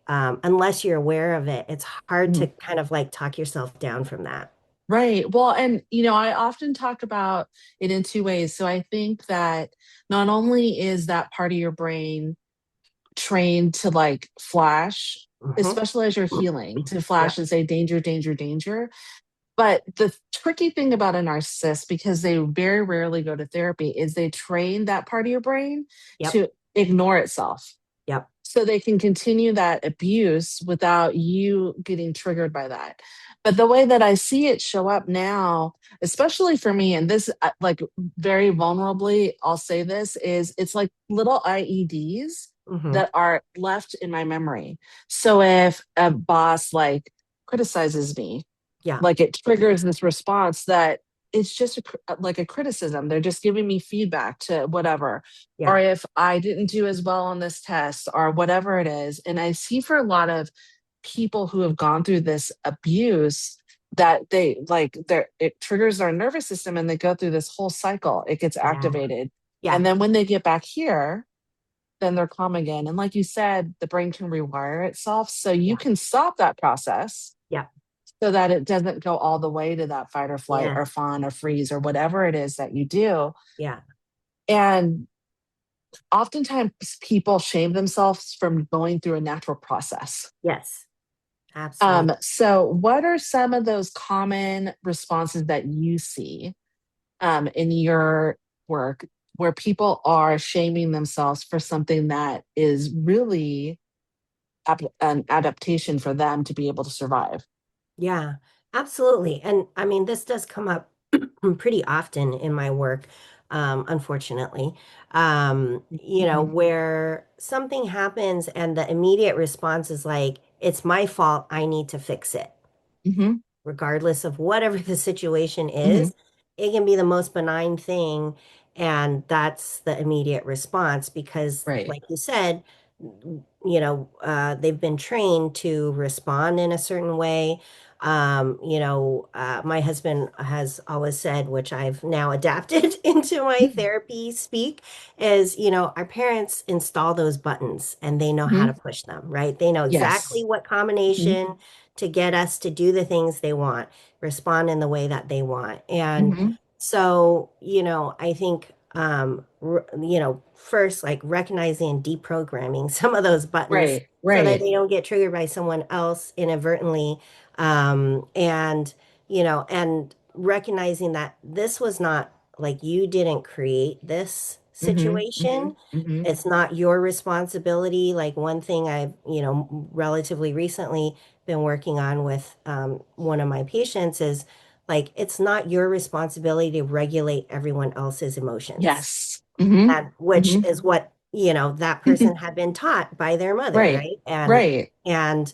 [SPEAKER 2] unless you're aware of it, it's hard to
[SPEAKER 1] Mhm.
[SPEAKER 2] kind of like talk yourself down from that.
[SPEAKER 1] Right. Well, and I often talk about it in two ways. So I think that not only is that part of your brain trained to like flash,
[SPEAKER 2] Hmm.
[SPEAKER 1] especially as you're healing, to flash
[SPEAKER 2] Yep.
[SPEAKER 1] and say danger, danger, danger. But the tricky thing about a narcissist, because they very rarely go to therapy, is they train that part of your brain
[SPEAKER 2] Yep.
[SPEAKER 1] to ignore itself.
[SPEAKER 2] Yep.
[SPEAKER 1] So they can continue that abuse without you getting triggered by that. But the way that I see it show up now, especially for me, and this, like very vulnerably, I'll say this, is it's like little IEDs
[SPEAKER 2] Hmm.
[SPEAKER 1] that are left in my memory. So if a boss like criticizes me,
[SPEAKER 2] Yeah.
[SPEAKER 1] like it triggers this response that it's just like a criticism. They're just giving me feedback to whatever. Or
[SPEAKER 2] Yeah.
[SPEAKER 1] if I didn't do as well on this test or whatever it is. And I see for a lot of people who have gone through this abuse that it triggers their nervous system and they go through this whole cycle. It gets
[SPEAKER 2] Yeah.
[SPEAKER 1] activated.
[SPEAKER 2] Yeah.
[SPEAKER 1] And then when they get back here, then they're calm again. And like you said, the brain can rewire itself. So you
[SPEAKER 2] Yeah.
[SPEAKER 1] can stop that process
[SPEAKER 2] Yeah.
[SPEAKER 1] so that it doesn't go all the way to that fight or flight
[SPEAKER 2] Yeah.
[SPEAKER 1] or fawn or freeze or whatever it is that you do.
[SPEAKER 2] Yeah.
[SPEAKER 1] And oftentimes people shame themselves from going through a natural process.
[SPEAKER 2] Yes. Absolutely.
[SPEAKER 1] So, what are some of those common responses that you see in your work where people are shaming themselves for something that is really an adaptation for them to be able to survive?
[SPEAKER 2] Yeah, absolutely. And I mean, this does come up pretty often in my work, unfortunately.
[SPEAKER 1] Mhm.
[SPEAKER 2] Where something happens and the immediate response is like, it's my fault, I need to fix it
[SPEAKER 1] Mhm.
[SPEAKER 2] regardless of whatever the situation
[SPEAKER 1] Mhm.
[SPEAKER 2] is. It can be the most benign thing. And that's the immediate response because,
[SPEAKER 1] Right.
[SPEAKER 2] like you said, they've been trained to respond in a certain way. My husband has always said, which I've now adapted into my therapy speak, is, our parents install those buttons and they know how
[SPEAKER 1] Mhm.
[SPEAKER 2] to push them, right? They know exactly
[SPEAKER 1] Yes.
[SPEAKER 2] what
[SPEAKER 1] Mhm.
[SPEAKER 2] combination to get us to do the things they want, respond in the way that they want. And
[SPEAKER 1] Mhm.
[SPEAKER 2] so, I think, first, like recognizing and deprogramming some of those buttons
[SPEAKER 1] Right.
[SPEAKER 2] so that
[SPEAKER 1] Right.
[SPEAKER 2] they don't get triggered by someone else inadvertently. And recognizing that this was not like you didn't create this.
[SPEAKER 1] Mhm. Mhm.
[SPEAKER 2] situation.
[SPEAKER 1] Mhm.
[SPEAKER 2] It's not your responsibility. Like one thing I've, relatively recently been working on with one of my patients is like, it's not your responsibility to regulate everyone else's emotions.
[SPEAKER 1] Yes. Mhm.
[SPEAKER 2] And which
[SPEAKER 1] Mhm.
[SPEAKER 2] is what, that person had been taught by their mother,
[SPEAKER 1] Right.
[SPEAKER 2] right?
[SPEAKER 1] Right.
[SPEAKER 2] And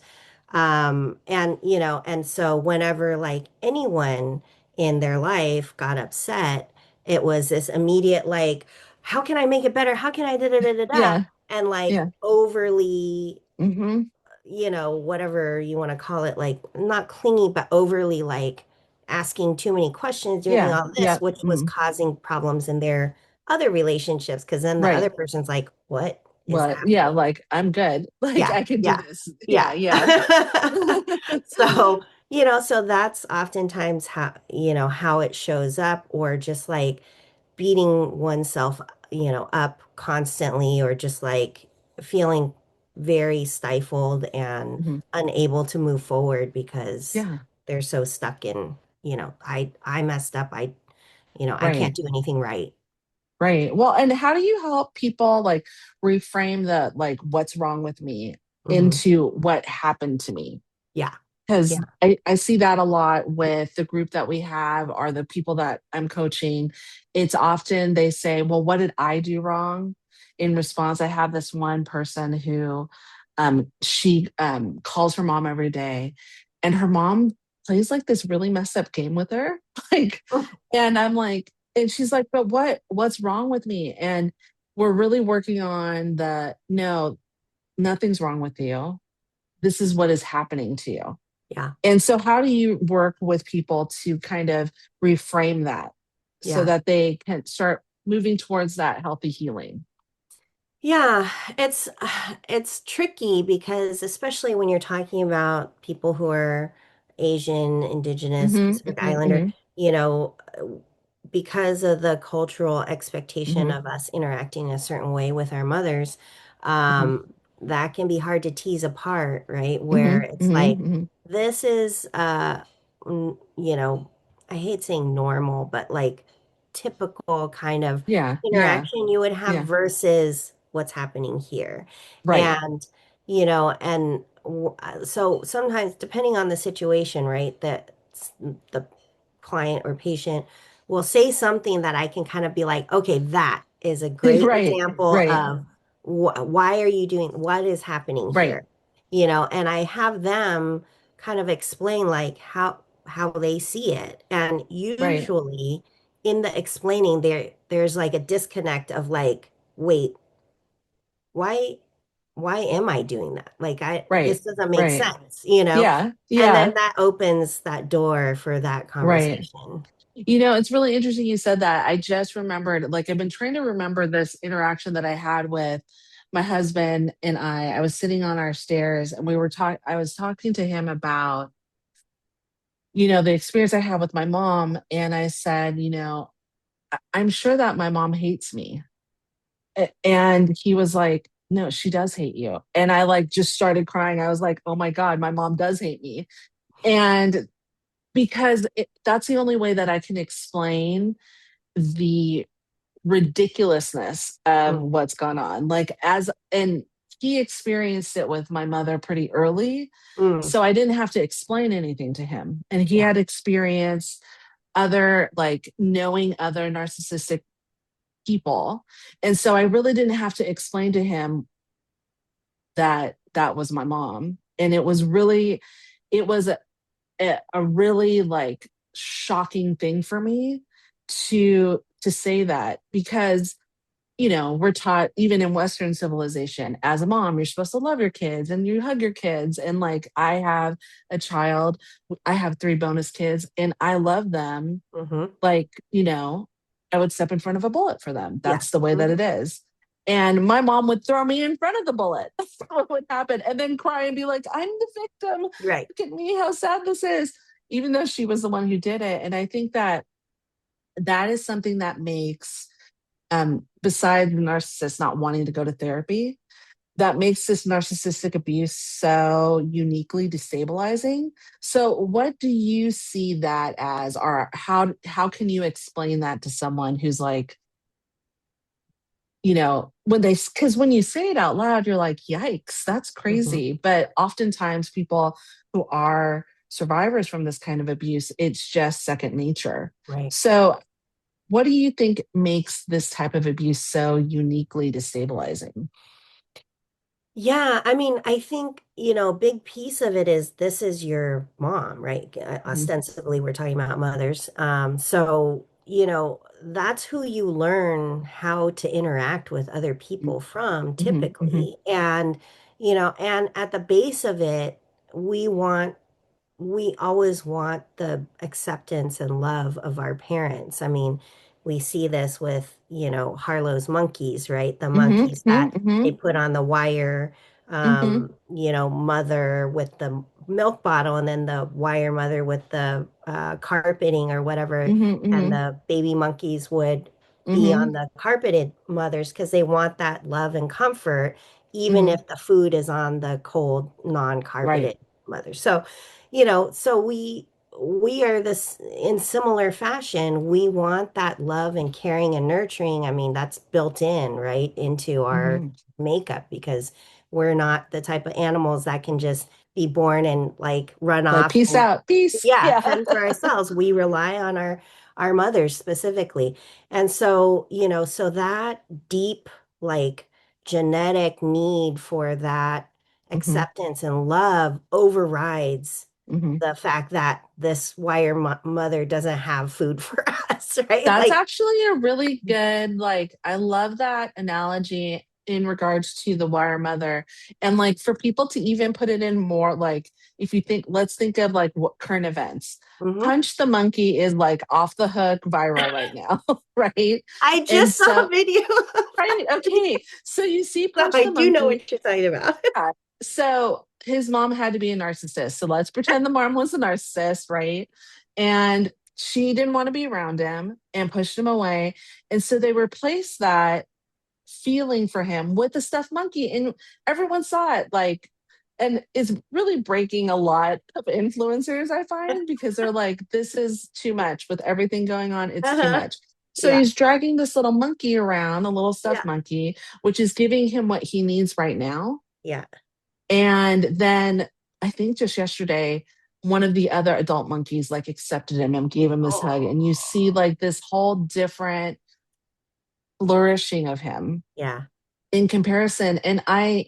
[SPEAKER 2] so whenever like anyone in their life got upset, it was this immediate like, how can I make it better? How can I da da da da da?
[SPEAKER 1] Yeah.
[SPEAKER 2] And like
[SPEAKER 1] Yeah.
[SPEAKER 2] overly,
[SPEAKER 1] Mhm.
[SPEAKER 2] whatever you want to call it, like not clingy, but overly like asking too many questions, doing
[SPEAKER 1] Yeah.
[SPEAKER 2] all
[SPEAKER 1] Yeah.
[SPEAKER 2] this, which was
[SPEAKER 1] Mhm.
[SPEAKER 2] causing problems in their other relationships. Because then the other
[SPEAKER 1] Right.
[SPEAKER 2] person's like, what is
[SPEAKER 1] Well, yeah,
[SPEAKER 2] happening?
[SPEAKER 1] like I'm good. Like
[SPEAKER 2] Yeah,
[SPEAKER 1] I can do
[SPEAKER 2] yeah,
[SPEAKER 1] this.
[SPEAKER 2] yeah.
[SPEAKER 1] Yeah, yeah.
[SPEAKER 2] So, so that's oftentimes how it shows up, or just like beating oneself, up constantly, or just like feeling very stifled and
[SPEAKER 1] Mhm.
[SPEAKER 2] unable to move forward because
[SPEAKER 1] Yeah.
[SPEAKER 2] they're so stuck in, I messed up. I can't
[SPEAKER 1] Right.
[SPEAKER 2] do anything right.
[SPEAKER 1] Right. Well, and how do you help people like reframe the like what's wrong with me
[SPEAKER 2] Hmm.
[SPEAKER 1] into what happened to me?
[SPEAKER 2] Yeah.
[SPEAKER 1] Because
[SPEAKER 2] Yeah.
[SPEAKER 1] I see that a lot with the group that we have or the people that I'm coaching. It's often they say, well, what did I do wrong? In response, I have this one person who she calls her mom every day, and her mom plays like this really messed up game with her. Like, and I'm like, and she's like, but what's wrong with me? And we're really working on the no, nothing's wrong with you. This is what is happening to you.
[SPEAKER 2] Yeah.
[SPEAKER 1] And so, how do you work with people to kind of reframe that so
[SPEAKER 2] Yeah.
[SPEAKER 1] that they can start moving towards that healthy healing?
[SPEAKER 2] Yeah, it's tricky because especially when you're talking about people who are Asian, Indigenous,
[SPEAKER 1] Hmm.
[SPEAKER 2] Pacific
[SPEAKER 1] Hmm.
[SPEAKER 2] Islander,
[SPEAKER 1] Hmm.
[SPEAKER 2] you know, because of the cultural expectation
[SPEAKER 1] Hmm.
[SPEAKER 2] of us interacting a certain way with our mothers,
[SPEAKER 1] Hmm.
[SPEAKER 2] um, that can be hard to tease apart, right? Where
[SPEAKER 1] Hmm.
[SPEAKER 2] it's
[SPEAKER 1] Hmm.
[SPEAKER 2] like,
[SPEAKER 1] Hmm.
[SPEAKER 2] this is, mm, you know, I hate saying normal, but like typical kind of
[SPEAKER 1] Yeah. Yeah.
[SPEAKER 2] interaction you would have
[SPEAKER 1] Yeah.
[SPEAKER 2] versus what's happening here.
[SPEAKER 1] Right.
[SPEAKER 2] And, so sometimes depending on the situation, right, that the client or patient will say something that I can kind of be like, okay, that is a great
[SPEAKER 1] Right.
[SPEAKER 2] example
[SPEAKER 1] Right.
[SPEAKER 2] of why are you doing, what is happening
[SPEAKER 1] Right.
[SPEAKER 2] here? And I have them kind of explain like how they see it. And
[SPEAKER 1] Right.
[SPEAKER 2] usually in the explaining there's like a disconnect of like, wait, why why am I doing that? Like this
[SPEAKER 1] Right.
[SPEAKER 2] doesn't make
[SPEAKER 1] Right.
[SPEAKER 2] sense.
[SPEAKER 1] Yeah.
[SPEAKER 2] And then
[SPEAKER 1] Yeah.
[SPEAKER 2] that opens that door for that
[SPEAKER 1] Right.
[SPEAKER 2] conversation.
[SPEAKER 1] It's really interesting you said that. I just remembered, like, I've been trying to remember this interaction that I had with my husband and I. I was sitting on our stairs and I was talking to him about, the experience I had with my mom. And I said, I'm sure that my mom hates me. And he was like, no, she does hate you. And I like just started crying. I was like, oh my God, my mom does hate me. And because that's the only way that I can explain the ridiculousness of
[SPEAKER 2] Mm,
[SPEAKER 1] what's gone on. And he experienced it with my mother pretty early.
[SPEAKER 2] mm,
[SPEAKER 1] So I didn't have to explain anything to him. And he
[SPEAKER 2] yeah,
[SPEAKER 1] had experienced other, like knowing other narcissistic people. And so I really didn't have to explain to him that that was my mom. And it was a really like shocking thing for me to say that because we're taught even in Western civilization, as a mom, you're supposed to love your kids and you hug your kids. And like, I have a child, I have three bonus kids, and I love them.
[SPEAKER 2] hmm,
[SPEAKER 1] Like, I would step in front of a bullet for them.
[SPEAKER 2] yeah,
[SPEAKER 1] That's the way that
[SPEAKER 2] hmm,
[SPEAKER 1] it is. And my mom would throw me in front of the bullet. That's what would happen. And then cry and be like, I'm the victim.
[SPEAKER 2] right,
[SPEAKER 1] Look at me, how sad this is. Even though she was the one who did it. And I think that that is something that makes besides the narcissist not wanting to go to therapy, that makes this narcissistic abuse so uniquely destabilizing. So, what do you see that as, or how can you explain that to someone who's like, when because when you say it out loud, you're like, yikes, that's
[SPEAKER 2] Mhm.
[SPEAKER 1] crazy. But oftentimes, people who are survivors from this kind of abuse, it's just second nature.
[SPEAKER 2] Right.
[SPEAKER 1] So, what do you think makes this type of abuse so uniquely destabilizing?
[SPEAKER 2] Yeah, I mean, I think, a big piece of it is this is your mom, right?
[SPEAKER 1] Mhm,
[SPEAKER 2] Ostensibly, we're talking about mothers. So, that's who you learn how to interact with other people from
[SPEAKER 1] mhm, mhm,
[SPEAKER 2] typically. And at the base of it, we want we always want the acceptance and love of our parents. I mean, we see this with, Harlow's monkeys, right? The
[SPEAKER 1] mhm,
[SPEAKER 2] monkeys
[SPEAKER 1] mhm,
[SPEAKER 2] that they
[SPEAKER 1] mhm,
[SPEAKER 2] put on the wire,
[SPEAKER 1] mhm,
[SPEAKER 2] mother with the milk bottle, and then the wire mother with the carpeting or whatever.
[SPEAKER 1] mhm,
[SPEAKER 2] And
[SPEAKER 1] mhm,
[SPEAKER 2] the baby monkeys would be
[SPEAKER 1] mhm,
[SPEAKER 2] on the carpeted mothers because they want that love and comfort, even
[SPEAKER 1] mhm.
[SPEAKER 2] if the food is on the cold,
[SPEAKER 1] Right.
[SPEAKER 2] non-carpeted mother. So we are this in similar fashion. We want that love and caring and nurturing. I mean, that's built in, right, into our
[SPEAKER 1] Mhm.
[SPEAKER 2] makeup because we're not the type of animals that can just be born and like run
[SPEAKER 1] Like,
[SPEAKER 2] off
[SPEAKER 1] peace
[SPEAKER 2] and
[SPEAKER 1] out, peace.
[SPEAKER 2] yeah,
[SPEAKER 1] Yeah.
[SPEAKER 2] fend for ourselves. We rely on our mothers specifically. And so, so that deep like genetic need for that
[SPEAKER 1] hmm
[SPEAKER 2] acceptance and love overrides
[SPEAKER 1] hmm
[SPEAKER 2] the fact that this wire mother doesn't have food for us, right?
[SPEAKER 1] That's
[SPEAKER 2] Like,
[SPEAKER 1] actually a really good, like, I love that analogy in regards to the wire mother. And like for people to even put it in more like, if you think, let's think of like what current events.
[SPEAKER 2] mhm.
[SPEAKER 1] Punch the Monkey is like off the hook viral right now, right?
[SPEAKER 2] I
[SPEAKER 1] And
[SPEAKER 2] just saw a
[SPEAKER 1] so,
[SPEAKER 2] video.
[SPEAKER 1] right, okay. So you see
[SPEAKER 2] So
[SPEAKER 1] Punch
[SPEAKER 2] I
[SPEAKER 1] the
[SPEAKER 2] do know
[SPEAKER 1] Monkey.
[SPEAKER 2] what you're talking about.
[SPEAKER 1] Yeah. So his mom had to be a narcissist. So let's pretend the mom was a narcissist, right? And she didn't want to be around him and pushed him away. And so they replaced that feeling for him with the stuffed monkey. And everyone saw it like, and it's really breaking a lot of influencers, I find, because they're like, this is too much with everything going on. It's too
[SPEAKER 2] Uh-huh.
[SPEAKER 1] much. So
[SPEAKER 2] Yeah.
[SPEAKER 1] he's dragging this little monkey around, a little stuffed
[SPEAKER 2] Yeah.
[SPEAKER 1] monkey, which is giving him what he needs right now.
[SPEAKER 2] Yeah.
[SPEAKER 1] And then I think just yesterday, one of the other adult monkeys like accepted him and gave him this hug. And you see
[SPEAKER 2] Oh.
[SPEAKER 1] like this whole different flourishing of him
[SPEAKER 2] Yeah.
[SPEAKER 1] in comparison. And I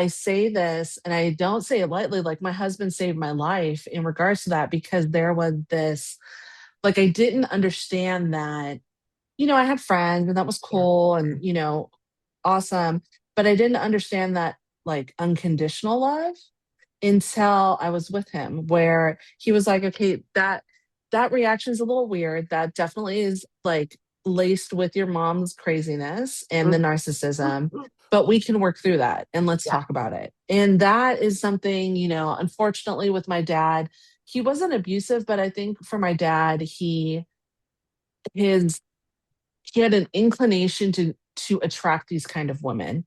[SPEAKER 1] say this and I don't say it lightly, like my husband saved my life in regards to that because there was this, like, I didn't understand that, I had friends and that was
[SPEAKER 2] Yeah.
[SPEAKER 1] cool and, awesome. But I didn't understand that like unconditional love until I was with him, where he was like, okay, that reaction is a little weird. That definitely is like laced with your mom's craziness and the
[SPEAKER 2] Mhm.
[SPEAKER 1] narcissism, but we can work through that and let's
[SPEAKER 2] Yeah.
[SPEAKER 1] talk about it. And that is something, unfortunately with my dad, he wasn't abusive, but I think for my dad, his he had an inclination to attract these kind of women.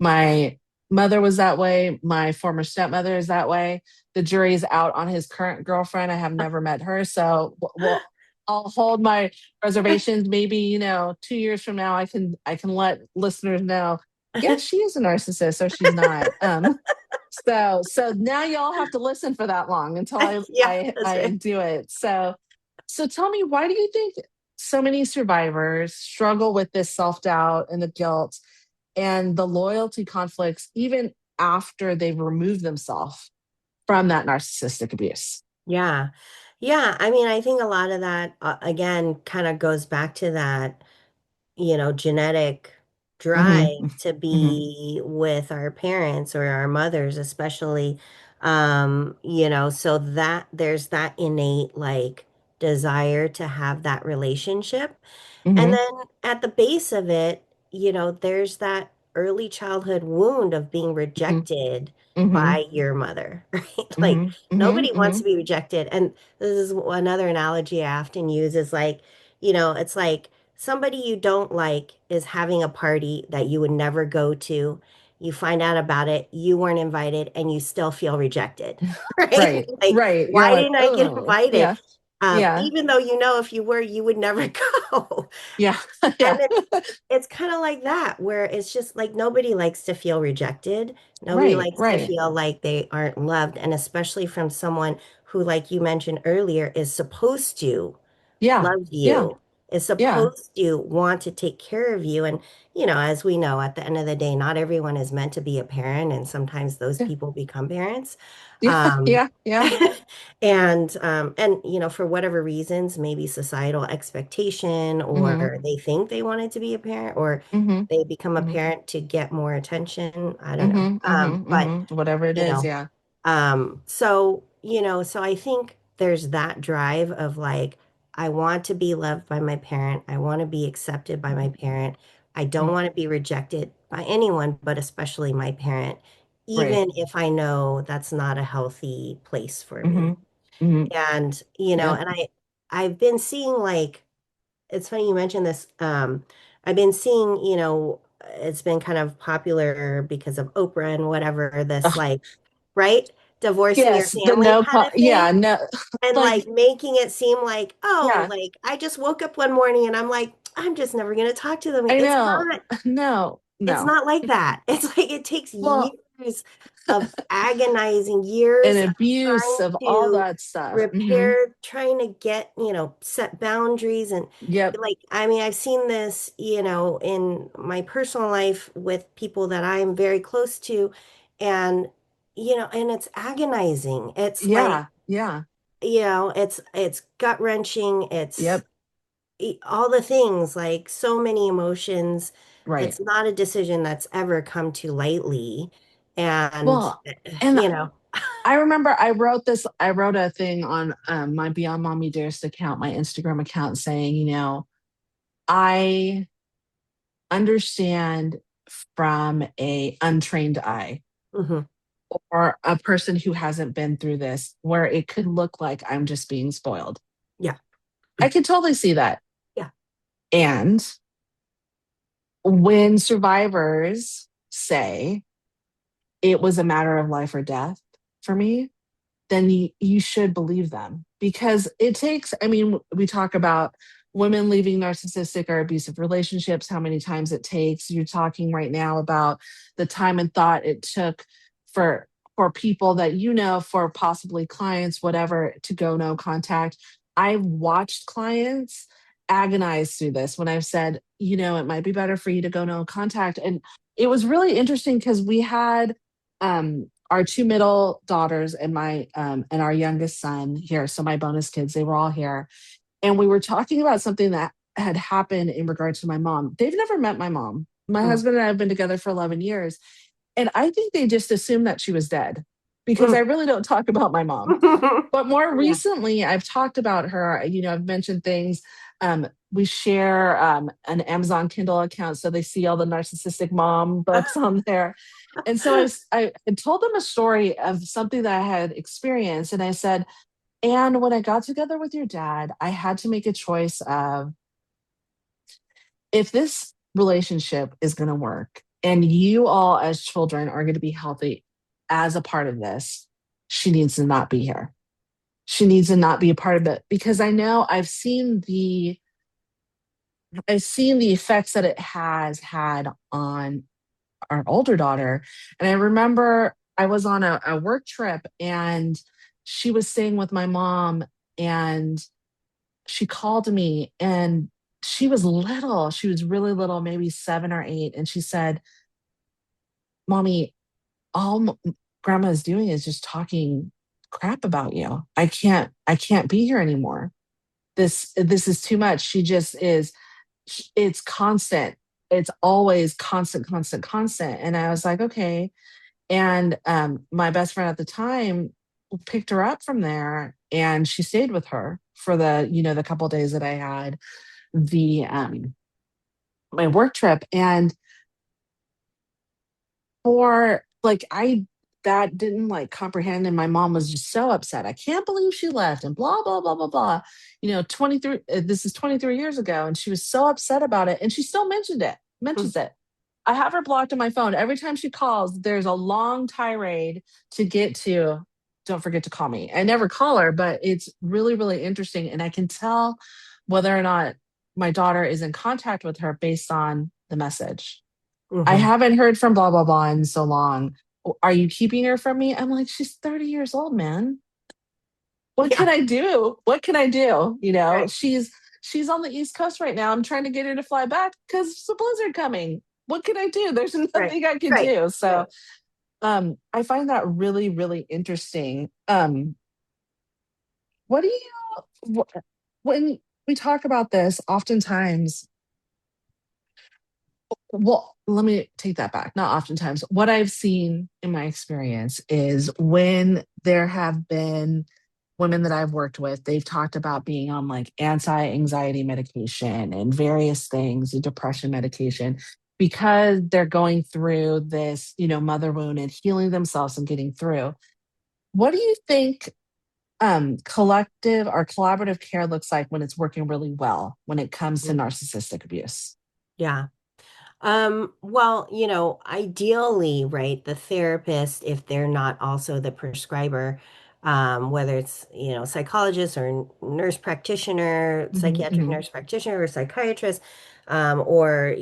[SPEAKER 1] My mother was that way. My former stepmother is that way. The jury is out on his current girlfriend. I have never met her. So, well, I'll hold my reservations. Maybe, 2 years from now, I can let listeners know. Yeah, she is a narcissist, or she's not. So now y'all have to listen for that long until I
[SPEAKER 2] Yeah,
[SPEAKER 1] I
[SPEAKER 2] that's
[SPEAKER 1] I
[SPEAKER 2] right.
[SPEAKER 1] do it. So tell me, why do you think so many survivors struggle with this self-doubt and the guilt and the loyalty conflicts even after they've removed themselves from that narcissistic abuse?
[SPEAKER 2] Yeah. Yeah. I mean, I think a lot of that, again, kind of goes back to that, genetic drive
[SPEAKER 1] Mm-hmm.
[SPEAKER 2] to
[SPEAKER 1] Mm-hmm.
[SPEAKER 2] be with our parents or our mothers, especially, so that there's that innate like desire to have that relationship. And
[SPEAKER 1] Mm-hmm.
[SPEAKER 2] then at the base of it, there's that early childhood wound of being
[SPEAKER 1] Mm-hmm.
[SPEAKER 2] rejected
[SPEAKER 1] Mm-hmm.
[SPEAKER 2] by your mother, right? Like
[SPEAKER 1] Mm-hmm.
[SPEAKER 2] nobody wants
[SPEAKER 1] Mm-hmm.
[SPEAKER 2] to be rejected. And this is another analogy I often use is like, it's like somebody you don't like is having a party that you would never go to. You find out about it, you weren't invited, and you still feel rejected, right?
[SPEAKER 1] Right.
[SPEAKER 2] Like,
[SPEAKER 1] Right. You're
[SPEAKER 2] why
[SPEAKER 1] like,
[SPEAKER 2] didn't I get
[SPEAKER 1] oh,
[SPEAKER 2] invited?
[SPEAKER 1] yeah. Yeah.
[SPEAKER 2] Even though you know if you were, you would never go.
[SPEAKER 1] Yeah.
[SPEAKER 2] And
[SPEAKER 1] Yeah.
[SPEAKER 2] it's kind of like that, where it's just like nobody likes to feel rejected. Nobody
[SPEAKER 1] Right.
[SPEAKER 2] likes to
[SPEAKER 1] Right.
[SPEAKER 2] feel like they aren't loved. And especially from someone who, like you mentioned earlier, is supposed to
[SPEAKER 1] Yeah.
[SPEAKER 2] love
[SPEAKER 1] Yeah.
[SPEAKER 2] you, is
[SPEAKER 1] Yeah.
[SPEAKER 2] supposed to want to take care of you. And, as we know, at the end of the day, not everyone is meant to be a parent, and sometimes those
[SPEAKER 1] Yeah.
[SPEAKER 2] people become parents.
[SPEAKER 1] Yeah.
[SPEAKER 2] Um,
[SPEAKER 1] Yeah. Yeah.
[SPEAKER 2] and for whatever reasons, maybe societal expectation,
[SPEAKER 1] Mm-hmm.
[SPEAKER 2] or they think they wanted to be a parent, or
[SPEAKER 1] Mm-hmm.
[SPEAKER 2] they become a
[SPEAKER 1] Mm-hmm.
[SPEAKER 2] parent to get more attention. I don't know.
[SPEAKER 1] Mm-hmm. Mm-hmm.
[SPEAKER 2] But
[SPEAKER 1] Mm-hmm. Whatever it
[SPEAKER 2] you
[SPEAKER 1] is.
[SPEAKER 2] know,
[SPEAKER 1] Yeah.
[SPEAKER 2] so I think there's that drive of like, I want to be loved by my parent. I want to be accepted by my parent. I don't want to be rejected by anyone, but especially my parent,
[SPEAKER 1] Right.
[SPEAKER 2] even if I know that's not a healthy place for
[SPEAKER 1] Mm-hmm.
[SPEAKER 2] me.
[SPEAKER 1] Mm-hmm.
[SPEAKER 2] And,
[SPEAKER 1] Yep.
[SPEAKER 2] and I've been seeing like, it's funny you mentioned this. I've been seeing, it's been kind of popular because of Oprah and whatever, this
[SPEAKER 1] Ugh,
[SPEAKER 2] like, right? Divorcing your
[SPEAKER 1] yes. The
[SPEAKER 2] family
[SPEAKER 1] no
[SPEAKER 2] kind
[SPEAKER 1] call.
[SPEAKER 2] of
[SPEAKER 1] Yeah.
[SPEAKER 2] thing.
[SPEAKER 1] No.
[SPEAKER 2] And
[SPEAKER 1] Like.
[SPEAKER 2] like making it seem like, oh,
[SPEAKER 1] Yeah.
[SPEAKER 2] like I just woke up one morning and I'm like, I'm just never going to talk to them.
[SPEAKER 1] I
[SPEAKER 2] It's
[SPEAKER 1] know.
[SPEAKER 2] not.
[SPEAKER 1] No.
[SPEAKER 2] It's
[SPEAKER 1] No.
[SPEAKER 2] not like that. It's like it takes
[SPEAKER 1] Well,
[SPEAKER 2] years of agonizing,
[SPEAKER 1] an
[SPEAKER 2] years of
[SPEAKER 1] abuse
[SPEAKER 2] trying
[SPEAKER 1] of all
[SPEAKER 2] to
[SPEAKER 1] that stuff. Mm-hmm.
[SPEAKER 2] repair, trying to get, set boundaries. And
[SPEAKER 1] Yep.
[SPEAKER 2] like, I mean, I've seen this, in my personal life with people that I'm very close to. And, and it's agonizing. It's like,
[SPEAKER 1] Yeah. Yeah.
[SPEAKER 2] it's gut wrenching. It's
[SPEAKER 1] Yep.
[SPEAKER 2] all the things, like so many emotions.
[SPEAKER 1] Right.
[SPEAKER 2] It's not a decision that's ever come to lightly. And,
[SPEAKER 1] Well, and
[SPEAKER 2] you know,
[SPEAKER 1] I remember I wrote a thing on my Beyond Mommy Dearest account, my Instagram account, saying, I understand from a untrained eye
[SPEAKER 2] mhm,
[SPEAKER 1] or a person who hasn't been through this, where it could look like I'm just being spoiled.
[SPEAKER 2] yeah,
[SPEAKER 1] I could totally see that.
[SPEAKER 2] yeah,
[SPEAKER 1] And when survivors say it was a matter of life or death for me, then you should believe them because it takes, I mean, we talk about women leaving narcissistic or abusive relationships, how many times it takes. You're talking right now about the time and thought it took for for people that for possibly clients, whatever, to go no contact. I've watched clients agonize through this when I've said, it might be better for you to go no contact. And it was really interesting because we had our two middle daughters and my and our youngest son here, so my bonus kids, they were all here, and we were talking about something that had happened in regard to my mom. They've never met my mom. My
[SPEAKER 2] mm,
[SPEAKER 1] husband and I have been together for 11 years, and I think they just assumed that she was dead because I
[SPEAKER 2] mm.
[SPEAKER 1] really don't talk about my mom. But more
[SPEAKER 2] Yeah.
[SPEAKER 1] recently, I've talked about her. I've mentioned things. We share an Amazon Kindle account, so they see all the narcissistic mom books on there. And so I had told them a story of something that I had experienced, and I said, "And when I got together with your dad, I had to make a choice of if this relationship is going to work, and you all as children are going to be healthy as a part of this. She needs to not be here." She needs to not be a part of it because I know I've seen the effects that it has had on our older daughter. And I remember I was on a work trip and she was staying with my mom and she called me and she was little. She was really little, maybe 7 or 8. And she said, "Mommy, all grandma's doing is just talking crap about you. I can't be here anymore. This is too much. She just is, it's constant. It's always constant, constant, constant." And I was like, okay. And my best friend at the time picked her up from there and she stayed with her for the couple of days that I had the my work trip. And for like I that didn't like comprehend, and my mom was just so upset. "I can't believe she left," and blah blah blah blah blah. 23 this is 23 years ago, and she was so upset about it, and she still mentions it. I have her blocked on my phone. Every time she calls, there's a long tirade to get don't forget to call me. I never call her, but it's really, really interesting. And I can tell whether or not my daughter is in contact with her based on the message. I
[SPEAKER 2] Hmm.
[SPEAKER 1] haven't heard from blah, blah, blah in so long. Are you keeping her from me? I'm like, she's 30 years old, man. What can
[SPEAKER 2] Yeah,
[SPEAKER 1] I do? What can I do? You know,
[SPEAKER 2] right,
[SPEAKER 1] she's on the East Coast right now. I'm trying to get her to fly back because there's a blizzard coming. What can I do? There's
[SPEAKER 2] right,
[SPEAKER 1] nothing I can
[SPEAKER 2] right,
[SPEAKER 1] do. So
[SPEAKER 2] right.
[SPEAKER 1] I find that really, really interesting. What do you when we talk about this, oftentimes, well, let me take that back. Not oftentimes. What I've seen in my experience is when there have been women that I've worked with, they've talked about being on like anti-anxiety medication and various things, depression medication, because they're going through this, mother wound and healing themselves and getting through. What do you think collective or collaborative care looks like when it's working really well when it comes to
[SPEAKER 2] Mhm.
[SPEAKER 1] narcissistic abuse?
[SPEAKER 2] Yeah. Well, ideally, right, the therapist, if they're not also the prescriber, whether it's, psychologist or nurse practitioner,
[SPEAKER 1] Hmm.
[SPEAKER 2] psychiatric
[SPEAKER 1] Hmm.
[SPEAKER 2] nurse practitioner or psychiatrist, or,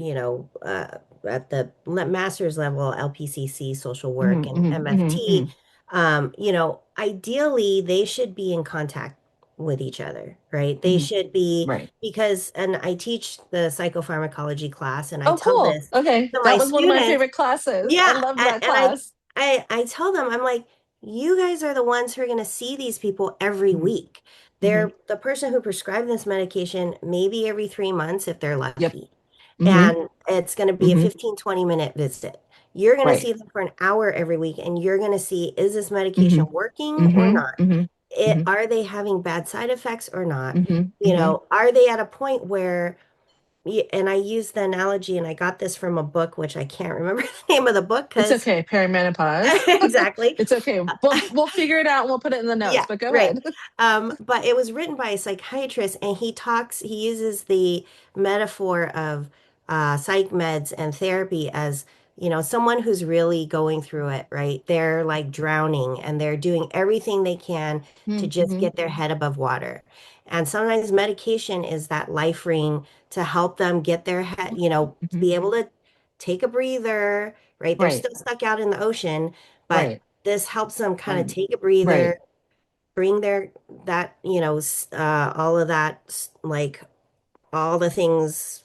[SPEAKER 2] at the master's level, LPCC, social
[SPEAKER 1] Hmm.
[SPEAKER 2] work, and
[SPEAKER 1] Hmm. Hmm.
[SPEAKER 2] MFT,
[SPEAKER 1] Hmm.
[SPEAKER 2] ideally, they should be in contact with each other, right? They
[SPEAKER 1] Hmm.
[SPEAKER 2] should be
[SPEAKER 1] Right.
[SPEAKER 2] because, and I teach the psychopharmacology class, and I
[SPEAKER 1] Oh,
[SPEAKER 2] tell
[SPEAKER 1] cool.
[SPEAKER 2] this
[SPEAKER 1] Okay.
[SPEAKER 2] to my
[SPEAKER 1] That was one of my
[SPEAKER 2] students.
[SPEAKER 1] favorite classes. I
[SPEAKER 2] Yeah,
[SPEAKER 1] loved that
[SPEAKER 2] and I,
[SPEAKER 1] class.
[SPEAKER 2] I tell them, I'm like, you guys are the ones who are going to see these people every
[SPEAKER 1] Hmm.
[SPEAKER 2] week.
[SPEAKER 1] Hmm.
[SPEAKER 2] They're the person who prescribed this medication maybe every 3 months if they're
[SPEAKER 1] Yep.
[SPEAKER 2] lucky.
[SPEAKER 1] Hmm.
[SPEAKER 2] And it's going to be a
[SPEAKER 1] Hmm.
[SPEAKER 2] 15-20 minute visit. You're going to
[SPEAKER 1] Right.
[SPEAKER 2] see them for an hour every week, and you're going to see, is this
[SPEAKER 1] Hmm.
[SPEAKER 2] medication working or
[SPEAKER 1] Hmm.
[SPEAKER 2] not?
[SPEAKER 1] Hmm. Hmm.
[SPEAKER 2] Are they having bad side effects or not?
[SPEAKER 1] Hmm. Hmm.
[SPEAKER 2] Are they at a point where and I use the analogy, and I got this from a book, which I can't remember the name of the book
[SPEAKER 1] It's
[SPEAKER 2] because
[SPEAKER 1] okay. Perimenopause.
[SPEAKER 2] exactly.
[SPEAKER 1] It's okay. We'll figure it out and we'll put it in the notes,
[SPEAKER 2] Yeah,
[SPEAKER 1] but go
[SPEAKER 2] right.
[SPEAKER 1] ahead.
[SPEAKER 2] But it was written by a psychiatrist, and he uses the metaphor of psych meds and therapy as, someone who's really going through it, right? They're like drowning and they're doing everything they can to just
[SPEAKER 1] Mm-hmm.
[SPEAKER 2] get their head above water. And sometimes medication is that life ring to help them get their head,
[SPEAKER 1] Hmm.
[SPEAKER 2] be able to take a breather, right? They're
[SPEAKER 1] Right.
[SPEAKER 2] still stuck out in the ocean, but
[SPEAKER 1] Right.
[SPEAKER 2] this helps them kind of
[SPEAKER 1] Um,
[SPEAKER 2] take a breather,
[SPEAKER 1] right.
[SPEAKER 2] bring their that all of that, like all the things,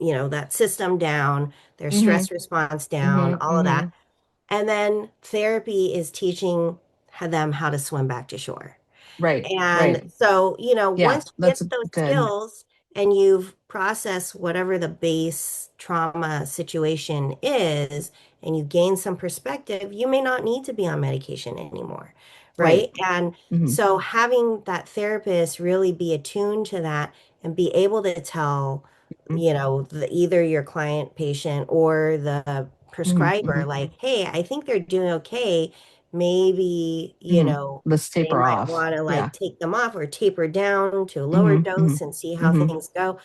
[SPEAKER 2] that system down, their
[SPEAKER 1] Hmm.
[SPEAKER 2] stress response down,
[SPEAKER 1] Hmm.
[SPEAKER 2] all of that.
[SPEAKER 1] Hmm.
[SPEAKER 2] And then therapy is teaching them how to swim back to shore.
[SPEAKER 1] Right.
[SPEAKER 2] And
[SPEAKER 1] Right.
[SPEAKER 2] so,
[SPEAKER 1] Yeah,
[SPEAKER 2] once you
[SPEAKER 1] that's
[SPEAKER 2] get those
[SPEAKER 1] good.
[SPEAKER 2] skills and you've processed whatever the base trauma situation is, and you gain some perspective, you may not need to be on medication anymore, right?
[SPEAKER 1] Right.
[SPEAKER 2] And
[SPEAKER 1] Hmm.
[SPEAKER 2] so having that therapist really be attuned to that and be able to tell, either your client, patient, or the
[SPEAKER 1] Hmm.
[SPEAKER 2] prescriber,
[SPEAKER 1] Hmm.
[SPEAKER 2] like, hey, I think they're doing okay. Maybe,
[SPEAKER 1] Hmm. Let's
[SPEAKER 2] they
[SPEAKER 1] taper
[SPEAKER 2] might
[SPEAKER 1] off.
[SPEAKER 2] want to like
[SPEAKER 1] Yeah.
[SPEAKER 2] take them off or taper down to a lower
[SPEAKER 1] Hmm. Hmm.
[SPEAKER 2] dose and see how
[SPEAKER 1] Hmm.
[SPEAKER 2] things go.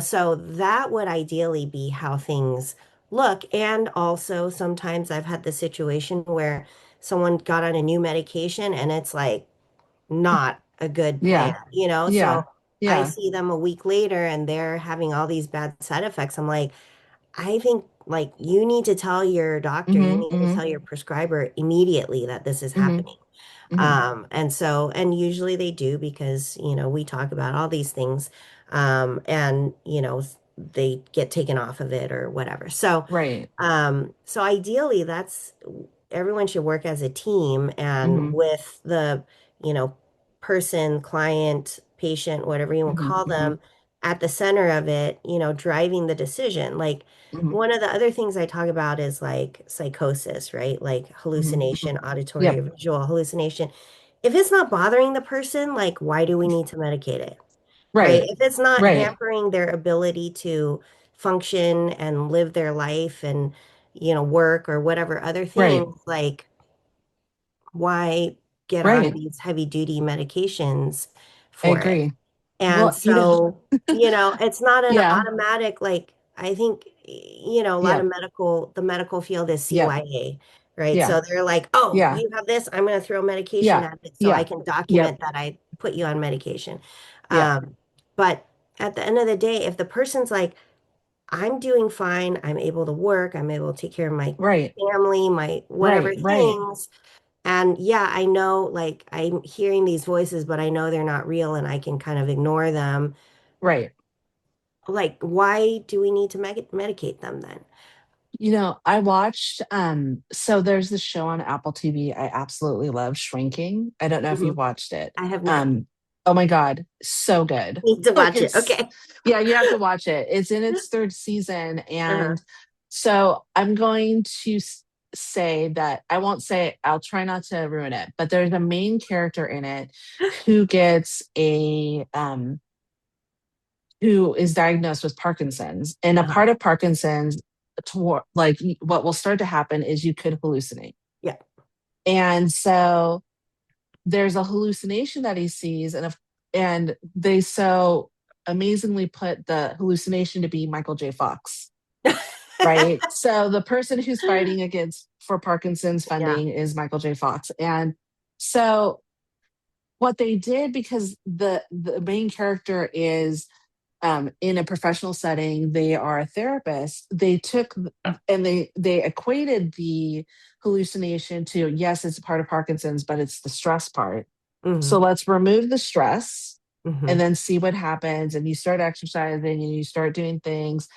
[SPEAKER 2] So that would ideally be how things look. And also, sometimes I've had the situation where someone got on a new medication and it's like not a good plan,
[SPEAKER 1] Yeah.
[SPEAKER 2] So
[SPEAKER 1] Yeah.
[SPEAKER 2] I
[SPEAKER 1] Yeah.
[SPEAKER 2] see them a week later and they're having all these bad side effects. I'm like, I think like you need to tell your doctor, you
[SPEAKER 1] Hmm.
[SPEAKER 2] need to
[SPEAKER 1] Hmm.
[SPEAKER 2] tell your prescriber immediately that this is
[SPEAKER 1] Hmm.
[SPEAKER 2] happening.
[SPEAKER 1] Hmm.
[SPEAKER 2] And usually they do because, we talk about all these things, and, they get taken off of it or whatever.
[SPEAKER 1] Right.
[SPEAKER 2] So ideally everyone should work as a team and
[SPEAKER 1] Hmm.
[SPEAKER 2] with the, you know, person, client, patient, whatever you want to
[SPEAKER 1] Hmm.
[SPEAKER 2] call
[SPEAKER 1] Hmm.
[SPEAKER 2] them, at the center of it, driving the decision. Like
[SPEAKER 1] Hmm.
[SPEAKER 2] one of the other things I talk about is like psychosis, right? Like
[SPEAKER 1] Hmm.
[SPEAKER 2] hallucination, auditory
[SPEAKER 1] Yep.
[SPEAKER 2] or visual hallucination. If it's not bothering the person, like why do we need to medicate it? Right?
[SPEAKER 1] Right.
[SPEAKER 2] If it's not
[SPEAKER 1] Right.
[SPEAKER 2] hampering their ability to function and live their life and, work or whatever other
[SPEAKER 1] Right.
[SPEAKER 2] things, like why get on
[SPEAKER 1] Right.
[SPEAKER 2] these heavy duty medications
[SPEAKER 1] I
[SPEAKER 2] for it?
[SPEAKER 1] agree.
[SPEAKER 2] And
[SPEAKER 1] Well,
[SPEAKER 2] so, it's not an
[SPEAKER 1] yeah.
[SPEAKER 2] automatic, like, I think, a lot
[SPEAKER 1] Yep.
[SPEAKER 2] of the medical field is
[SPEAKER 1] Yep.
[SPEAKER 2] CYA, right?
[SPEAKER 1] Yeah.
[SPEAKER 2] So they're like, oh,
[SPEAKER 1] Yeah.
[SPEAKER 2] you have this, I'm going to throw medication
[SPEAKER 1] Yeah.
[SPEAKER 2] at it so I
[SPEAKER 1] Yeah.
[SPEAKER 2] can
[SPEAKER 1] Yep.
[SPEAKER 2] document that I put you on medication.
[SPEAKER 1] Yep.
[SPEAKER 2] Um, but at the end of the day, if the person's like, I'm doing fine, I'm able to work, I'm able to take care of my
[SPEAKER 1] Right.
[SPEAKER 2] family, my whatever
[SPEAKER 1] Right. Right.
[SPEAKER 2] things. And yeah, I know like I'm hearing these voices, but I know they're not real and I can kind of ignore them.
[SPEAKER 1] Right.
[SPEAKER 2] Like, why do we need to medicate them then?
[SPEAKER 1] I watched so there's this show on Apple TV I absolutely love, Shrinking. I don't know if you've
[SPEAKER 2] Mhm.
[SPEAKER 1] watched it.
[SPEAKER 2] I have not.
[SPEAKER 1] Um oh my God, so good.
[SPEAKER 2] Need to
[SPEAKER 1] Like
[SPEAKER 2] watch it.
[SPEAKER 1] it's
[SPEAKER 2] Okay.
[SPEAKER 1] yeah, you have to watch it. It's in its third season,
[SPEAKER 2] Uh-huh.
[SPEAKER 1] and so I'm going to say that I won't say, I'll try not to ruin it, but there's a main character in it who gets a who is diagnosed with Parkinson's. And a
[SPEAKER 2] Uh-huh.
[SPEAKER 1] part of Parkinson's, toward like what will start to happen is you could hallucinate.
[SPEAKER 2] Yeah.
[SPEAKER 1] And so there's a hallucination that he sees, and they so amazingly put the hallucination to be Michael J. Fox, right? So the person who's fighting against for Parkinson's
[SPEAKER 2] Yeah.
[SPEAKER 1] funding is Michael J. Fox. And so what they did, because the main character is in a professional setting, they are a therapist, they took and they equated the hallucination to, yes, it's a part of Parkinson's, but it's the stress part. So
[SPEAKER 2] Hmm.
[SPEAKER 1] let's remove the stress and
[SPEAKER 2] Hmm.
[SPEAKER 1] then see what happens. And you start exercising and you start doing things.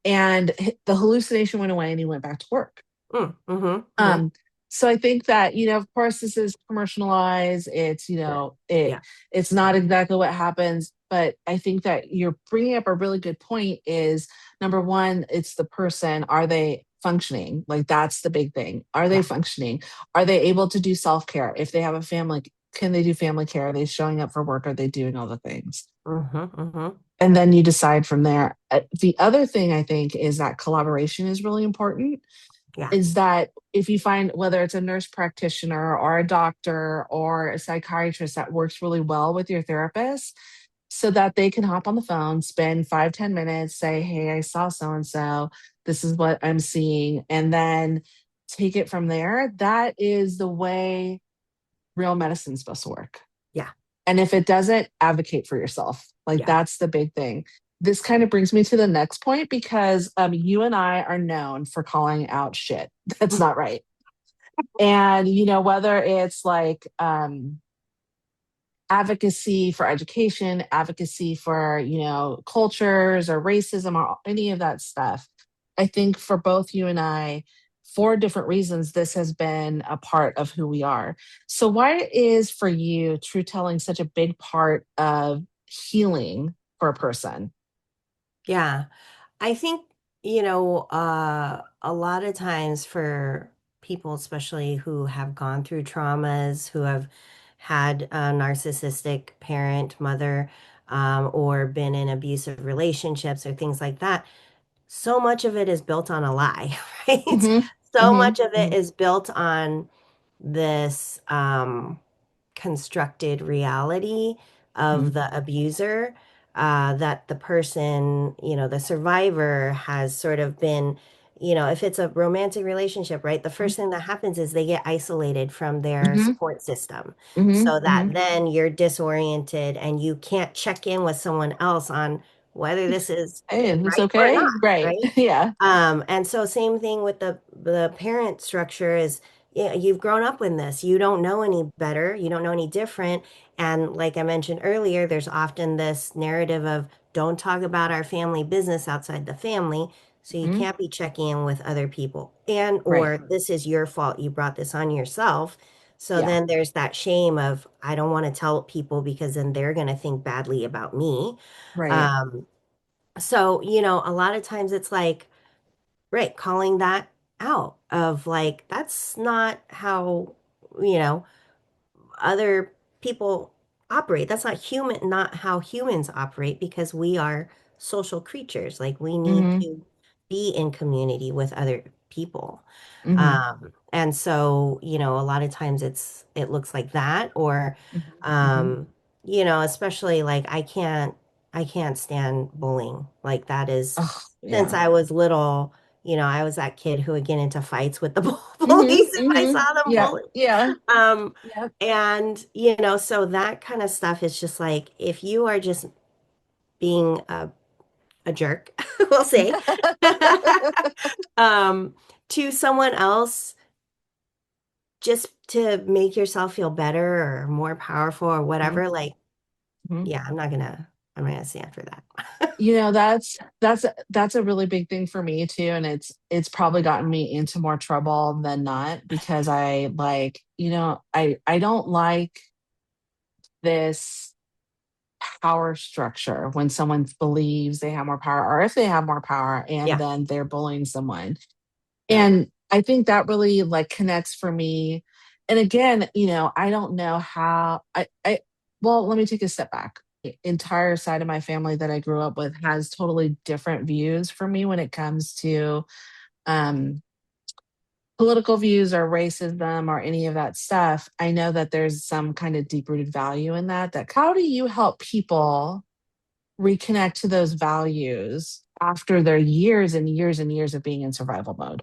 [SPEAKER 1] And the hallucination went away and he went back to work.
[SPEAKER 2] Hmm. Hmm.
[SPEAKER 1] Um, so I think that, of course, this is commercialized. It's,
[SPEAKER 2] Sure. Yeah.
[SPEAKER 1] it's not exactly what happens, but I think that you're bringing up a really good point is number one, it's the person. Are they functioning? Like that's the big thing. Are they
[SPEAKER 2] Yeah.
[SPEAKER 1] functioning? Are they able to do self-care? If they have a family, can they do family care? Are they showing up for work? Are they doing all the things?
[SPEAKER 2] Hmm. Hmm.
[SPEAKER 1] And then you decide from there. The other thing I think is that collaboration is really important,
[SPEAKER 2] Yeah.
[SPEAKER 1] is that if you find whether it's a nurse practitioner or a doctor or a psychiatrist that works really well with your therapist, so that they can hop on the phone, spend 5-10 minutes, say, hey, I saw so and so, this is what I'm seeing, and then take it from there. That is the way real medicine's supposed to work.
[SPEAKER 2] Yeah.
[SPEAKER 1] And if it doesn't, advocate for yourself. Like
[SPEAKER 2] Yeah.
[SPEAKER 1] that's the big thing. This kind of brings me to the next point, because you and I are known for calling out shit that's not right. And whether it's like advocacy for education, advocacy for cultures or racism or any of that stuff, I think for both you and I, for different reasons, this has been a part of who we are. So why is for you truth telling such a big part of healing for a person?
[SPEAKER 2] Yeah. I think, a lot of times for people, especially who have gone through traumas, who have had a narcissistic parent, mother, or been in abusive relationships or things like that, so much of it is built on a lie, right?
[SPEAKER 1] Mm-hmm.
[SPEAKER 2] So
[SPEAKER 1] Mm-hmm.
[SPEAKER 2] much of it is built on this constructed reality
[SPEAKER 1] Mm-hmm.
[SPEAKER 2] of the abuser, that the person, the survivor has sort of been, if it's a romantic relationship, right? The first thing that happens is they get isolated from their
[SPEAKER 1] Mm-hmm.
[SPEAKER 2] support system
[SPEAKER 1] Mm-hmm.
[SPEAKER 2] so
[SPEAKER 1] Mm-hmm.
[SPEAKER 2] that then you're disoriented and you can't check in with someone else on whether this is
[SPEAKER 1] Hey, is this
[SPEAKER 2] right or
[SPEAKER 1] okay?
[SPEAKER 2] not,
[SPEAKER 1] Right.
[SPEAKER 2] right?
[SPEAKER 1] Yeah.
[SPEAKER 2] And so same thing with the parent structure is, yeah, you've grown up with this. You don't know any better. You don't know any different. And like I mentioned earlier, there's often this narrative of don't talk about our family business outside the family. So you
[SPEAKER 1] Mm-hmm.
[SPEAKER 2] can't be checking in with other people. And
[SPEAKER 1] Right.
[SPEAKER 2] or this is your fault. You brought this on yourself. So
[SPEAKER 1] Yeah.
[SPEAKER 2] then there's that shame of I don't want to tell people because then they're going to think badly about me.
[SPEAKER 1] Right.
[SPEAKER 2] Um, so, a lot of times it's like, right, calling that out of like, that's not how, you know, other people operate. That's not how humans operate because we are social creatures. Like we need
[SPEAKER 1] Mm-hmm.
[SPEAKER 2] to be in community with other people.
[SPEAKER 1] Mm-hmm.
[SPEAKER 2] And so, a lot of times it looks like that or
[SPEAKER 1] Mm-hmm.
[SPEAKER 2] um, especially like I can't stand bullying. Like that is
[SPEAKER 1] Oh,
[SPEAKER 2] since
[SPEAKER 1] yeah.
[SPEAKER 2] I was little, I was that kid who would get into fights with the
[SPEAKER 1] Mm-hmm.
[SPEAKER 2] police if I
[SPEAKER 1] Mm-hmm.
[SPEAKER 2] saw them
[SPEAKER 1] Yeah.
[SPEAKER 2] bully.
[SPEAKER 1] Yeah.
[SPEAKER 2] Um,
[SPEAKER 1] Yeah.
[SPEAKER 2] and so that kind of stuff is just like if you are just being a jerk, we'll say, um, to someone else just to make yourself feel better or more powerful or
[SPEAKER 1] Mhm.
[SPEAKER 2] whatever, like,
[SPEAKER 1] Mhm.
[SPEAKER 2] yeah, I'm not gonna stand for that.
[SPEAKER 1] That's a really big thing for me too, and it's probably gotten me into more trouble than not because I like, I don't like this power structure when someone believes they have more power or if they have more power and
[SPEAKER 2] Yeah,
[SPEAKER 1] then they're bullying someone.
[SPEAKER 2] yeah,
[SPEAKER 1] And I think that really like connects for me. And again, I don't know how well, let me take a step back. Entire side of my family that I grew up with has totally different views for me when it comes to um political views or racism or any of that stuff. I know that there's some kind of deep rooted value in that. How do you help people reconnect to those values after their years and years and years of being in survival mode?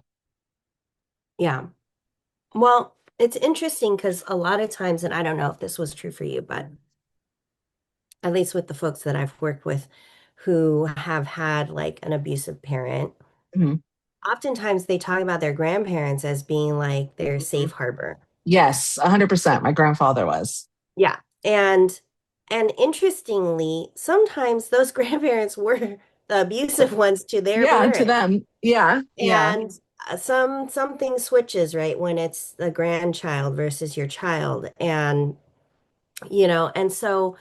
[SPEAKER 2] yeah. Well, it's interesting because a lot of times, and I don't know if this was true for you, but at least with the folks that I've worked with who have had like an abusive parent,
[SPEAKER 1] Mhm.
[SPEAKER 2] oftentimes they talk about their grandparents as being like their
[SPEAKER 1] Mhm.
[SPEAKER 2] safe harbor.
[SPEAKER 1] Yes, 100%. My grandfather was.
[SPEAKER 2] Yeah. And interestingly, sometimes those grandparents were the abusive ones to their
[SPEAKER 1] Yeah, to
[SPEAKER 2] parents.
[SPEAKER 1] them. Yeah, yeah.
[SPEAKER 2] And something switches, right, when it's the grandchild versus your child. And and so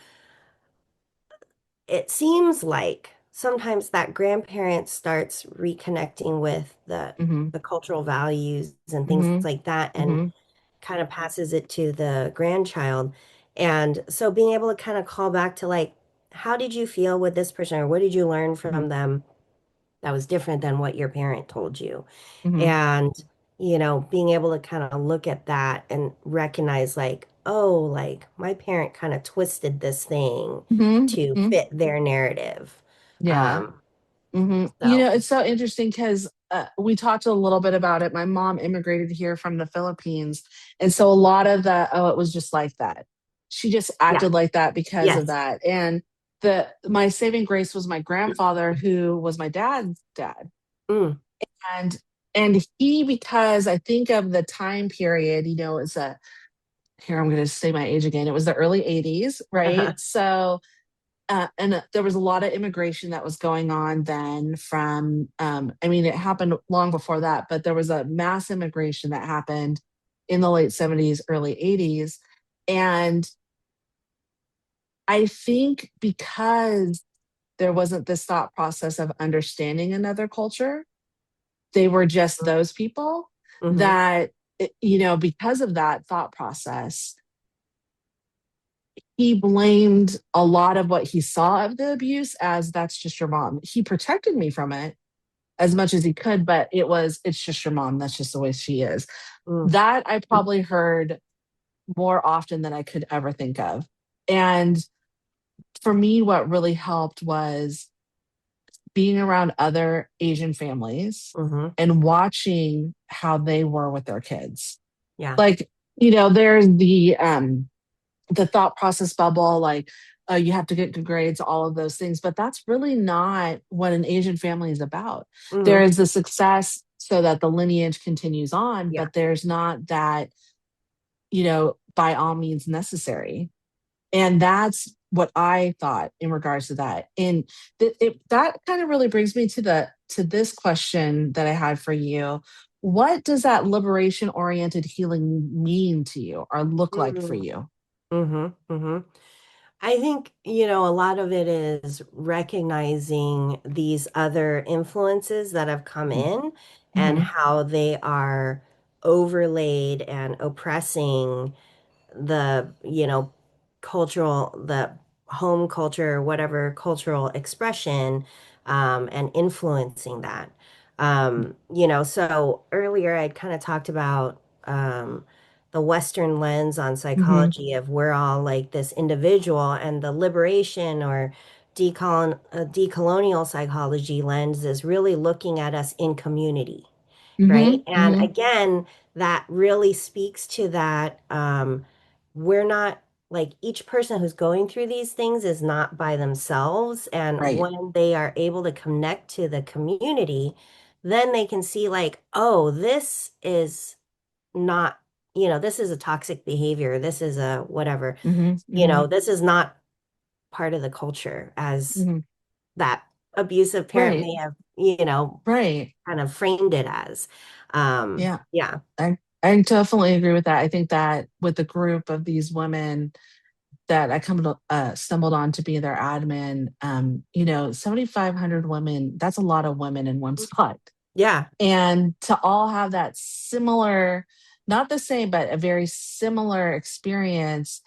[SPEAKER 2] it seems like sometimes that grandparent starts reconnecting with
[SPEAKER 1] Mhm.
[SPEAKER 2] the cultural values and things
[SPEAKER 1] Mhm.
[SPEAKER 2] like that and
[SPEAKER 1] Mhm.
[SPEAKER 2] kind of passes it to the grandchild. And so being able to kind of call back to like, how did you feel with this person or what did you learn
[SPEAKER 1] Mhm.
[SPEAKER 2] from them that was different than what your parent told you?
[SPEAKER 1] Mhm.
[SPEAKER 2] And, being able to kind of look at that and recognize like, oh, like my parent kind of twisted this thing
[SPEAKER 1] Mhm.
[SPEAKER 2] to
[SPEAKER 1] Mhm.
[SPEAKER 2] fit their narrative.
[SPEAKER 1] Yeah.
[SPEAKER 2] Um, so
[SPEAKER 1] It's so interesting because we talked a little bit about it. My mom immigrated here from the Philippines. And so a lot of that, oh, it was just like that. She just
[SPEAKER 2] yeah,
[SPEAKER 1] acted like that because of
[SPEAKER 2] yes.
[SPEAKER 1] that. And my saving grace was my grandfather, who was my dad's dad.
[SPEAKER 2] Mm,
[SPEAKER 1] And he, because I think of the time period, it's here I'm going to say my age again. It was the early 80s, right?
[SPEAKER 2] uh-huh.
[SPEAKER 1] So and there was a lot of immigration that was going on then from, I mean, it happened long before that, but there was a mass immigration that happened in the late 70s, early 80s. And I think because there wasn't this thought process of understanding another culture, they were just those people
[SPEAKER 2] Mm-hmm.
[SPEAKER 1] that, because of that thought process, he blamed a lot of what he saw of the abuse as that's just your mom. He protected me from it as much as he could, but it's just your mom. That's just the way she is.
[SPEAKER 2] Mm,
[SPEAKER 1] That I probably heard more often than I could ever think of. And for me, what really helped was being around other Asian families
[SPEAKER 2] mm-hmm.
[SPEAKER 1] and watching how they were with their kids.
[SPEAKER 2] Yeah.
[SPEAKER 1] Like, there's the thought process bubble, like, you have to get good grades, all of those things. But that's really not what an Asian family is about. There
[SPEAKER 2] Mm-hmm.
[SPEAKER 1] is the success so that the lineage continues on,
[SPEAKER 2] Yeah.
[SPEAKER 1] but there's not that, by all means necessary. And that's what I thought in regards to that. And that kind of really brings me to this question that I had for you. What does that liberation oriented healing mean to you or look like for
[SPEAKER 2] Mm-hmm.
[SPEAKER 1] you?
[SPEAKER 2] Mm-hmm. I think, a lot of it is recognizing these other influences that have come in and
[SPEAKER 1] Mhm.
[SPEAKER 2] how they are overlaid and oppressing the home culture, whatever cultural expression, and influencing that. So earlier I'd kind of talked about the Western lens on
[SPEAKER 1] Mhm.
[SPEAKER 2] psychology of we're all like this individual and the liberation or decolonial psychology lens is really looking at us in community, right?
[SPEAKER 1] Mm-hmm.
[SPEAKER 2] And
[SPEAKER 1] Mm-hmm.
[SPEAKER 2] again, that really speaks to that. We're not like each person who's going through these things is not by themselves. And
[SPEAKER 1] Right.
[SPEAKER 2] when they are able to connect to the community, then they can see, like, oh, this is not, this is a toxic behavior. This is a whatever,
[SPEAKER 1] Mm-hmm. Mm-hmm.
[SPEAKER 2] this is not part of the culture as
[SPEAKER 1] Mm-hmm.
[SPEAKER 2] that abusive parent
[SPEAKER 1] Right.
[SPEAKER 2] may have,
[SPEAKER 1] Right.
[SPEAKER 2] kind of framed it as.
[SPEAKER 1] Yeah.
[SPEAKER 2] Yeah.
[SPEAKER 1] I definitely agree with that. I think that with the group of these women that I stumbled on to be their admin, 7,500 women, that's a lot of women in one spot.
[SPEAKER 2] Yeah.
[SPEAKER 1] And to all have that similar, not the same, but a very similar experience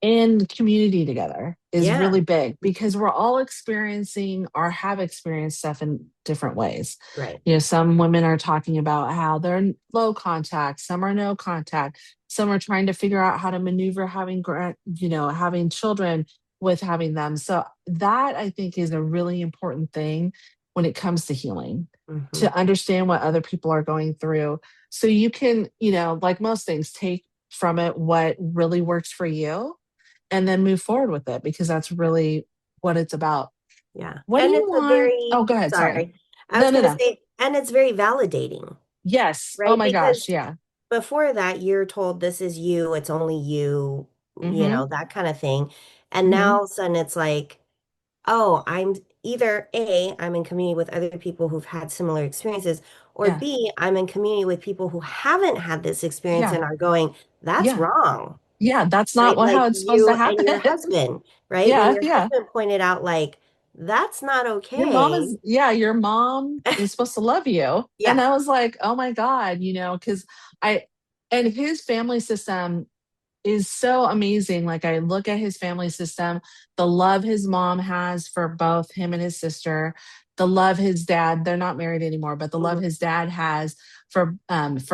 [SPEAKER 1] in community together is
[SPEAKER 2] Yeah.
[SPEAKER 1] really big because we're all experiencing or have experienced stuff in different ways.
[SPEAKER 2] Right.
[SPEAKER 1] Some women are talking about how they're low contact, some are no contact, some are trying to figure out how to maneuver having children with having them. So that I think is a really important thing when it comes to healing,
[SPEAKER 2] Hmm.
[SPEAKER 1] to understand what other people are going through. So you can, like most things, take from it what really works for you and then move forward with it because that's really what it's about.
[SPEAKER 2] Yeah.
[SPEAKER 1] What do
[SPEAKER 2] And
[SPEAKER 1] you
[SPEAKER 2] it's a
[SPEAKER 1] want? Oh,
[SPEAKER 2] very,
[SPEAKER 1] go ahead. Sorry.
[SPEAKER 2] sorry, I
[SPEAKER 1] No,
[SPEAKER 2] was
[SPEAKER 1] no,
[SPEAKER 2] going to
[SPEAKER 1] no.
[SPEAKER 2] say, and it's very validating,
[SPEAKER 1] Yes. Oh
[SPEAKER 2] right?
[SPEAKER 1] my gosh.
[SPEAKER 2] Because
[SPEAKER 1] Yeah.
[SPEAKER 2] before that, you're told this is you, it's only you,
[SPEAKER 1] Mm-hmm.
[SPEAKER 2] that kind of thing. And now
[SPEAKER 1] Mm-hmm.
[SPEAKER 2] all of a sudden it's like, oh, I'm either A, I'm in community with other people who've had similar experiences, or
[SPEAKER 1] Yeah.
[SPEAKER 2] B, I'm in community with people who haven't had this experience
[SPEAKER 1] Yeah.
[SPEAKER 2] and are going, that's
[SPEAKER 1] Yeah.
[SPEAKER 2] wrong,
[SPEAKER 1] Yeah. That's not
[SPEAKER 2] right?
[SPEAKER 1] what
[SPEAKER 2] Like
[SPEAKER 1] how it's supposed to
[SPEAKER 2] you and your
[SPEAKER 1] happen.
[SPEAKER 2] husband, right? When
[SPEAKER 1] Yeah.
[SPEAKER 2] your
[SPEAKER 1] Yeah.
[SPEAKER 2] husband pointed out, like, that's not
[SPEAKER 1] Your mom
[SPEAKER 2] okay.
[SPEAKER 1] is, yeah, your mom is supposed to love you. And
[SPEAKER 2] Yeah.
[SPEAKER 1] I was like, oh my God, because I, and his family system is so amazing. Like I look at his family system, the love his mom has for both him and his sister, the love his dad, they're not married anymore, but the love
[SPEAKER 2] Hmm.
[SPEAKER 1] his dad has for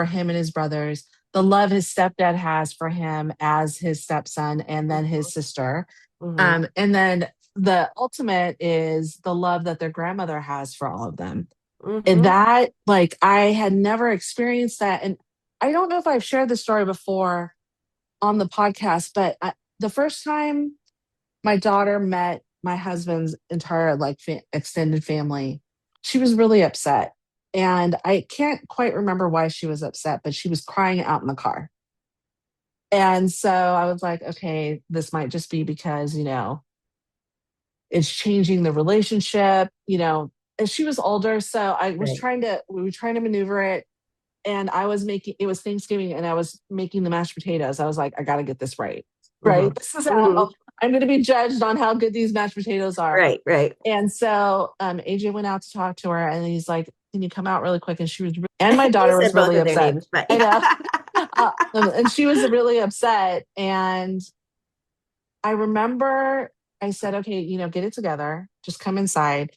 [SPEAKER 1] him and his brothers, the love his stepdad has for him as his stepson and then his sister.
[SPEAKER 2] Hmm.
[SPEAKER 1] And then the ultimate is the love that their grandmother has for all of them. And
[SPEAKER 2] Hmm.
[SPEAKER 1] that, like, I had never experienced that. And I don't know if I've shared this story before on the podcast, but the first time my daughter met my husband's entire extended family, she was really upset. And I can't quite remember why she was upset, but she was crying out in the car. And so I was like, okay, this might just be because, it's changing the relationship, and she was older. So
[SPEAKER 2] Right.
[SPEAKER 1] we were trying to maneuver it. And it was Thanksgiving and I was making the mashed potatoes. I was like, I got to get this right.
[SPEAKER 2] Hmm.
[SPEAKER 1] Right. This is
[SPEAKER 2] Hmm.
[SPEAKER 1] how I'm going to be judged on how good these mashed potatoes are.
[SPEAKER 2] Right. Right.
[SPEAKER 1] And so AJ went out to talk to her and he's like, can you come out really quick? And and my
[SPEAKER 2] You
[SPEAKER 1] daughter was
[SPEAKER 2] said both
[SPEAKER 1] really
[SPEAKER 2] of their
[SPEAKER 1] upset.
[SPEAKER 2] names, but
[SPEAKER 1] I
[SPEAKER 2] yeah.
[SPEAKER 1] know. And she was really upset. And I remember I said, okay, get it together, just come inside.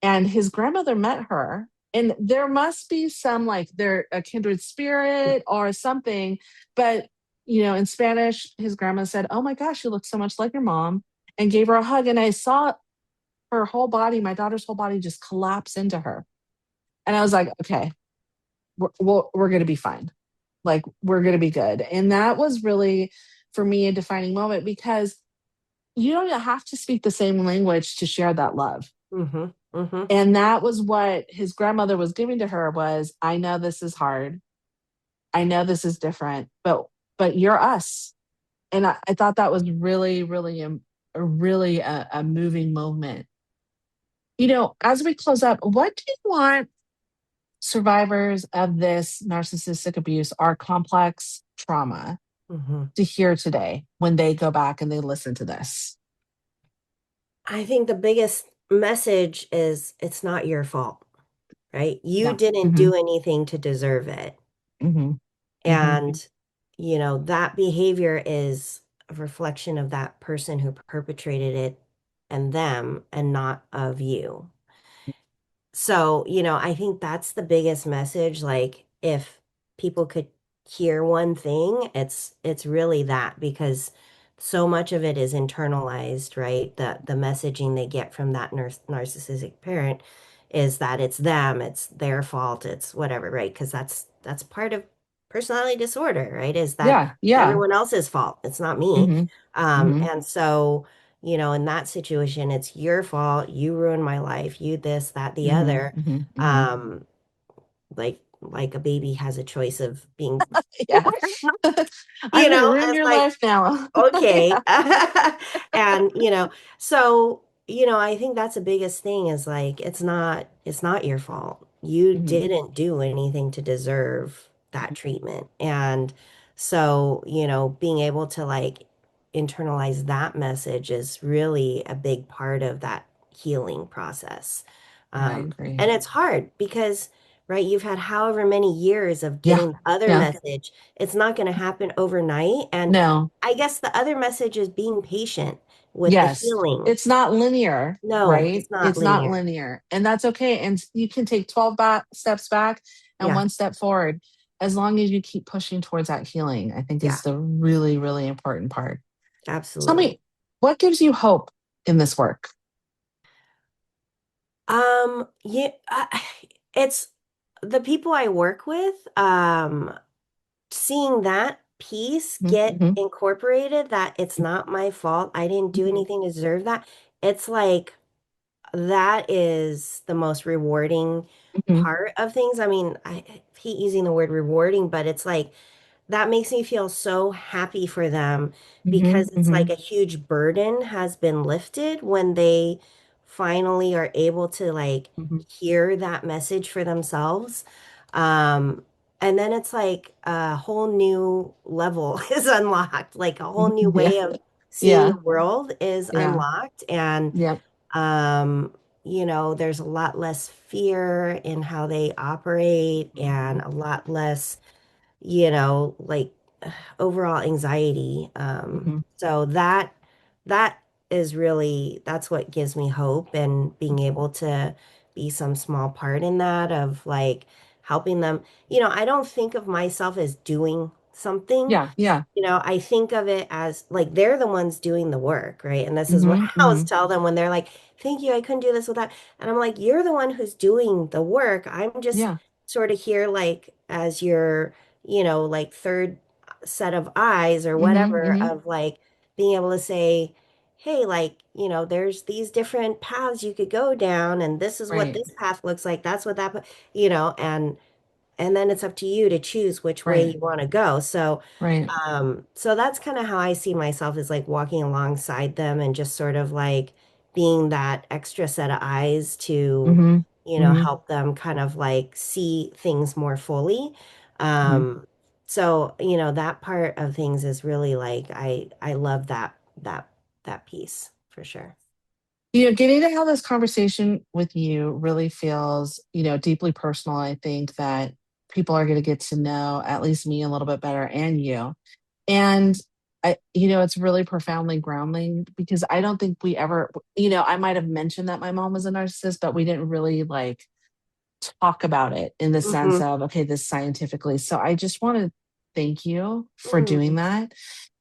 [SPEAKER 1] And his grandmother met her. And there must be some like they're a kindred spirit or something. But, in Spanish, his grandma said, oh my gosh, you look so much like your mom, and gave her a hug. And I saw her whole body, my daughter's whole body just collapse into her. And I was like, okay, we're going to be fine. Like, we're going to be good. And that was really, for me, a defining moment because you don't have to speak the same language to share that love.
[SPEAKER 2] Hmm. Hmm.
[SPEAKER 1] And that was what his grandmother was giving to her was, I know this is hard. I know this is different, but you're us. And I thought that was really, really a moving moment. As we close up, what do you want survivors of this narcissistic abuse or complex trauma
[SPEAKER 2] Hmm.
[SPEAKER 1] to hear today when they go back and they listen to this?
[SPEAKER 2] I think the biggest message is it's not your fault, right? You
[SPEAKER 1] Yeah.
[SPEAKER 2] didn't
[SPEAKER 1] Hmm.
[SPEAKER 2] do anything to deserve it.
[SPEAKER 1] Hmm. Hmm.
[SPEAKER 2] And, that behavior is a reflection of that person who perpetrated it and them and not of you. So, I think that's the biggest message. Like, if people could hear one thing, it's really that, because so much of it is internalized, right? The messaging they get from that narcissistic parent is that it's them, it's their fault, it's whatever, right? Because that's part of personality disorder, right? Is that
[SPEAKER 1] Yeah,
[SPEAKER 2] it's
[SPEAKER 1] yeah.
[SPEAKER 2] everyone else's fault. It's not me.
[SPEAKER 1] Mm-hmm. Mm-hmm.
[SPEAKER 2] And so, in that situation, it's your fault. You ruined my life. You this, that, the
[SPEAKER 1] Mm-hmm.
[SPEAKER 2] other.
[SPEAKER 1] Mm-hmm. Mm-hmm.
[SPEAKER 2] Um, like a baby has a choice of being
[SPEAKER 1] Yeah.
[SPEAKER 2] born.
[SPEAKER 1] I'm gonna ruin
[SPEAKER 2] It's
[SPEAKER 1] your
[SPEAKER 2] like
[SPEAKER 1] life now.
[SPEAKER 2] okay.
[SPEAKER 1] Yeah.
[SPEAKER 2] And, so, I think that's the biggest thing is like it's not your fault. You
[SPEAKER 1] Mm-hmm.
[SPEAKER 2] didn't do anything to deserve that treatment. And so, being able to like internalize that message is really a big part of that healing process.
[SPEAKER 1] Yeah, I
[SPEAKER 2] Um,
[SPEAKER 1] agree.
[SPEAKER 2] and it's hard because, right, you've had however many years of
[SPEAKER 1] Yeah.
[SPEAKER 2] getting the other
[SPEAKER 1] Yeah.
[SPEAKER 2] message. It's not going to happen overnight. And
[SPEAKER 1] No.
[SPEAKER 2] I guess the other message is being patient with the
[SPEAKER 1] Yes.
[SPEAKER 2] healing.
[SPEAKER 1] It's not linear,
[SPEAKER 2] No,
[SPEAKER 1] right?
[SPEAKER 2] it's not
[SPEAKER 1] It's not
[SPEAKER 2] linear.
[SPEAKER 1] linear. And that's okay. And you can take 12 steps back and
[SPEAKER 2] Yeah,
[SPEAKER 1] one step forward as long as you keep pushing towards that healing, I think
[SPEAKER 2] yeah,
[SPEAKER 1] is the really, really important part. Tell
[SPEAKER 2] absolutely.
[SPEAKER 1] me, what gives you hope in this work?
[SPEAKER 2] Yeah, it's the people I work with, seeing that piece get
[SPEAKER 1] Mm-hmm.
[SPEAKER 2] incorporated, that it's not my fault. I didn't do
[SPEAKER 1] Hmm.
[SPEAKER 2] anything to deserve that. It's like that is the most rewarding
[SPEAKER 1] Hmm.
[SPEAKER 2] part of things. I mean, I hate using the word rewarding, but it's like that makes me feel so happy for them
[SPEAKER 1] Hmm.
[SPEAKER 2] because it's like
[SPEAKER 1] Hmm.
[SPEAKER 2] a huge burden has been lifted when they finally are able to like
[SPEAKER 1] Hmm.
[SPEAKER 2] hear that message for themselves. Um, and then it's like a whole new level is unlocked, like a whole new
[SPEAKER 1] Yeah.
[SPEAKER 2] way of seeing
[SPEAKER 1] Yeah.
[SPEAKER 2] the world is
[SPEAKER 1] Yeah.
[SPEAKER 2] unlocked. And
[SPEAKER 1] Yep.
[SPEAKER 2] um, there's a lot less fear in how they operate and
[SPEAKER 1] Hmm.
[SPEAKER 2] a lot less, like overall anxiety.
[SPEAKER 1] Hmm.
[SPEAKER 2] So that is really that's what gives me hope and being able to be some small part in that of like helping them. I don't think of myself as doing something.
[SPEAKER 1] Yeah. Yeah.
[SPEAKER 2] I think of it as like they're the ones doing the work, right? And this is what
[SPEAKER 1] Hmm.
[SPEAKER 2] I always
[SPEAKER 1] Hmm.
[SPEAKER 2] tell them when they're like, "Thank you, I couldn't do this without." And I'm like, "You're the one who's doing the work. I'm just
[SPEAKER 1] Yeah.
[SPEAKER 2] sort of here like as your, like third set of eyes or
[SPEAKER 1] Hmm.
[SPEAKER 2] whatever
[SPEAKER 1] Hmm.
[SPEAKER 2] of like being able to say, hey, like, there's these different paths you could go down, and this is what
[SPEAKER 1] Right.
[SPEAKER 2] this path looks like. That's what that, and then it's up to you to choose which way
[SPEAKER 1] Right.
[SPEAKER 2] you want to go. So,
[SPEAKER 1] Right.
[SPEAKER 2] so that's kind of how I see myself is like walking alongside them and just sort of like being that extra set of eyes to,
[SPEAKER 1] Hmm. Hmm.
[SPEAKER 2] help them kind of like see things more fully.
[SPEAKER 1] Hmm.
[SPEAKER 2] Um, so, that part of things is really like I love that piece for sure.
[SPEAKER 1] Getting to have this conversation with you really feels, deeply personal. I think that people are going to get to know at least me a little bit better and you. And it's really profoundly grounding because I don't think we ever, I might have mentioned that my mom was a narcissist, but we didn't really like talk about it in the sense
[SPEAKER 2] Hmm.
[SPEAKER 1] of, okay, this scientifically. So I just want to thank you for doing
[SPEAKER 2] Hmm.
[SPEAKER 1] that.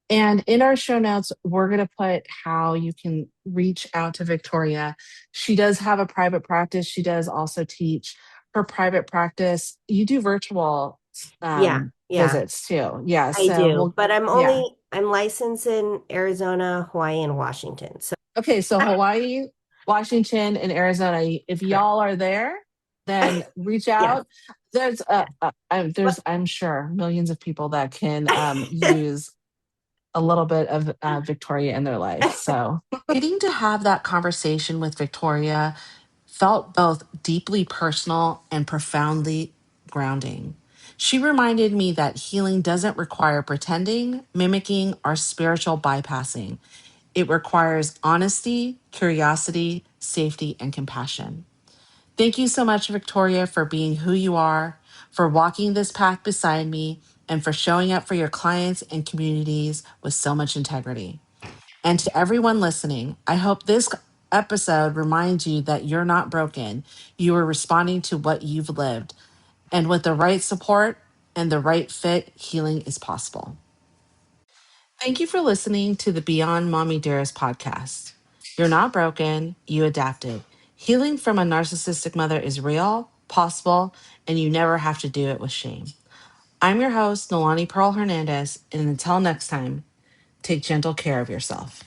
[SPEAKER 1] And in our show notes, we're going to put how you can reach out to Victoria. She does have a private practice. She does also teach her private practice. You do virtual
[SPEAKER 2] Yeah, yeah,
[SPEAKER 1] visits too. Yeah.
[SPEAKER 2] I
[SPEAKER 1] So
[SPEAKER 2] do.
[SPEAKER 1] we'll,
[SPEAKER 2] But
[SPEAKER 1] yeah.
[SPEAKER 2] I'm licensed in Arizona, Hawaii, and Washington. So
[SPEAKER 1] Okay. So Hawaii, Washington, and Arizona, if
[SPEAKER 2] correct.
[SPEAKER 1] y'all are there, then reach
[SPEAKER 2] Yes,
[SPEAKER 1] out.
[SPEAKER 2] yes.
[SPEAKER 1] There's,
[SPEAKER 2] But
[SPEAKER 1] I'm sure, millions of people that can use a little bit of Victoria in their life. So getting to have that conversation with Victoria felt both deeply personal and profoundly grounding. She reminded me that healing doesn't require pretending, mimicking, or spiritual bypassing. It requires honesty, curiosity, safety, and compassion. Thank you so much, Victoria, for being who you are, for walking this path beside me, and for showing up for your clients and communities with so much integrity. And to everyone listening, I hope this episode reminds you that you're not broken. You are responding to what you've lived. And with the right support and the right fit, healing is possible. Thank you for listening to the Beyond Mommy Dearest podcast. You're not broken, you adapted. Healing from a narcissistic mother is real, possible, and you never have to do it with shame. I'm your host, Noelani Pearl Hernandez, and until next time, take gentle care of yourself.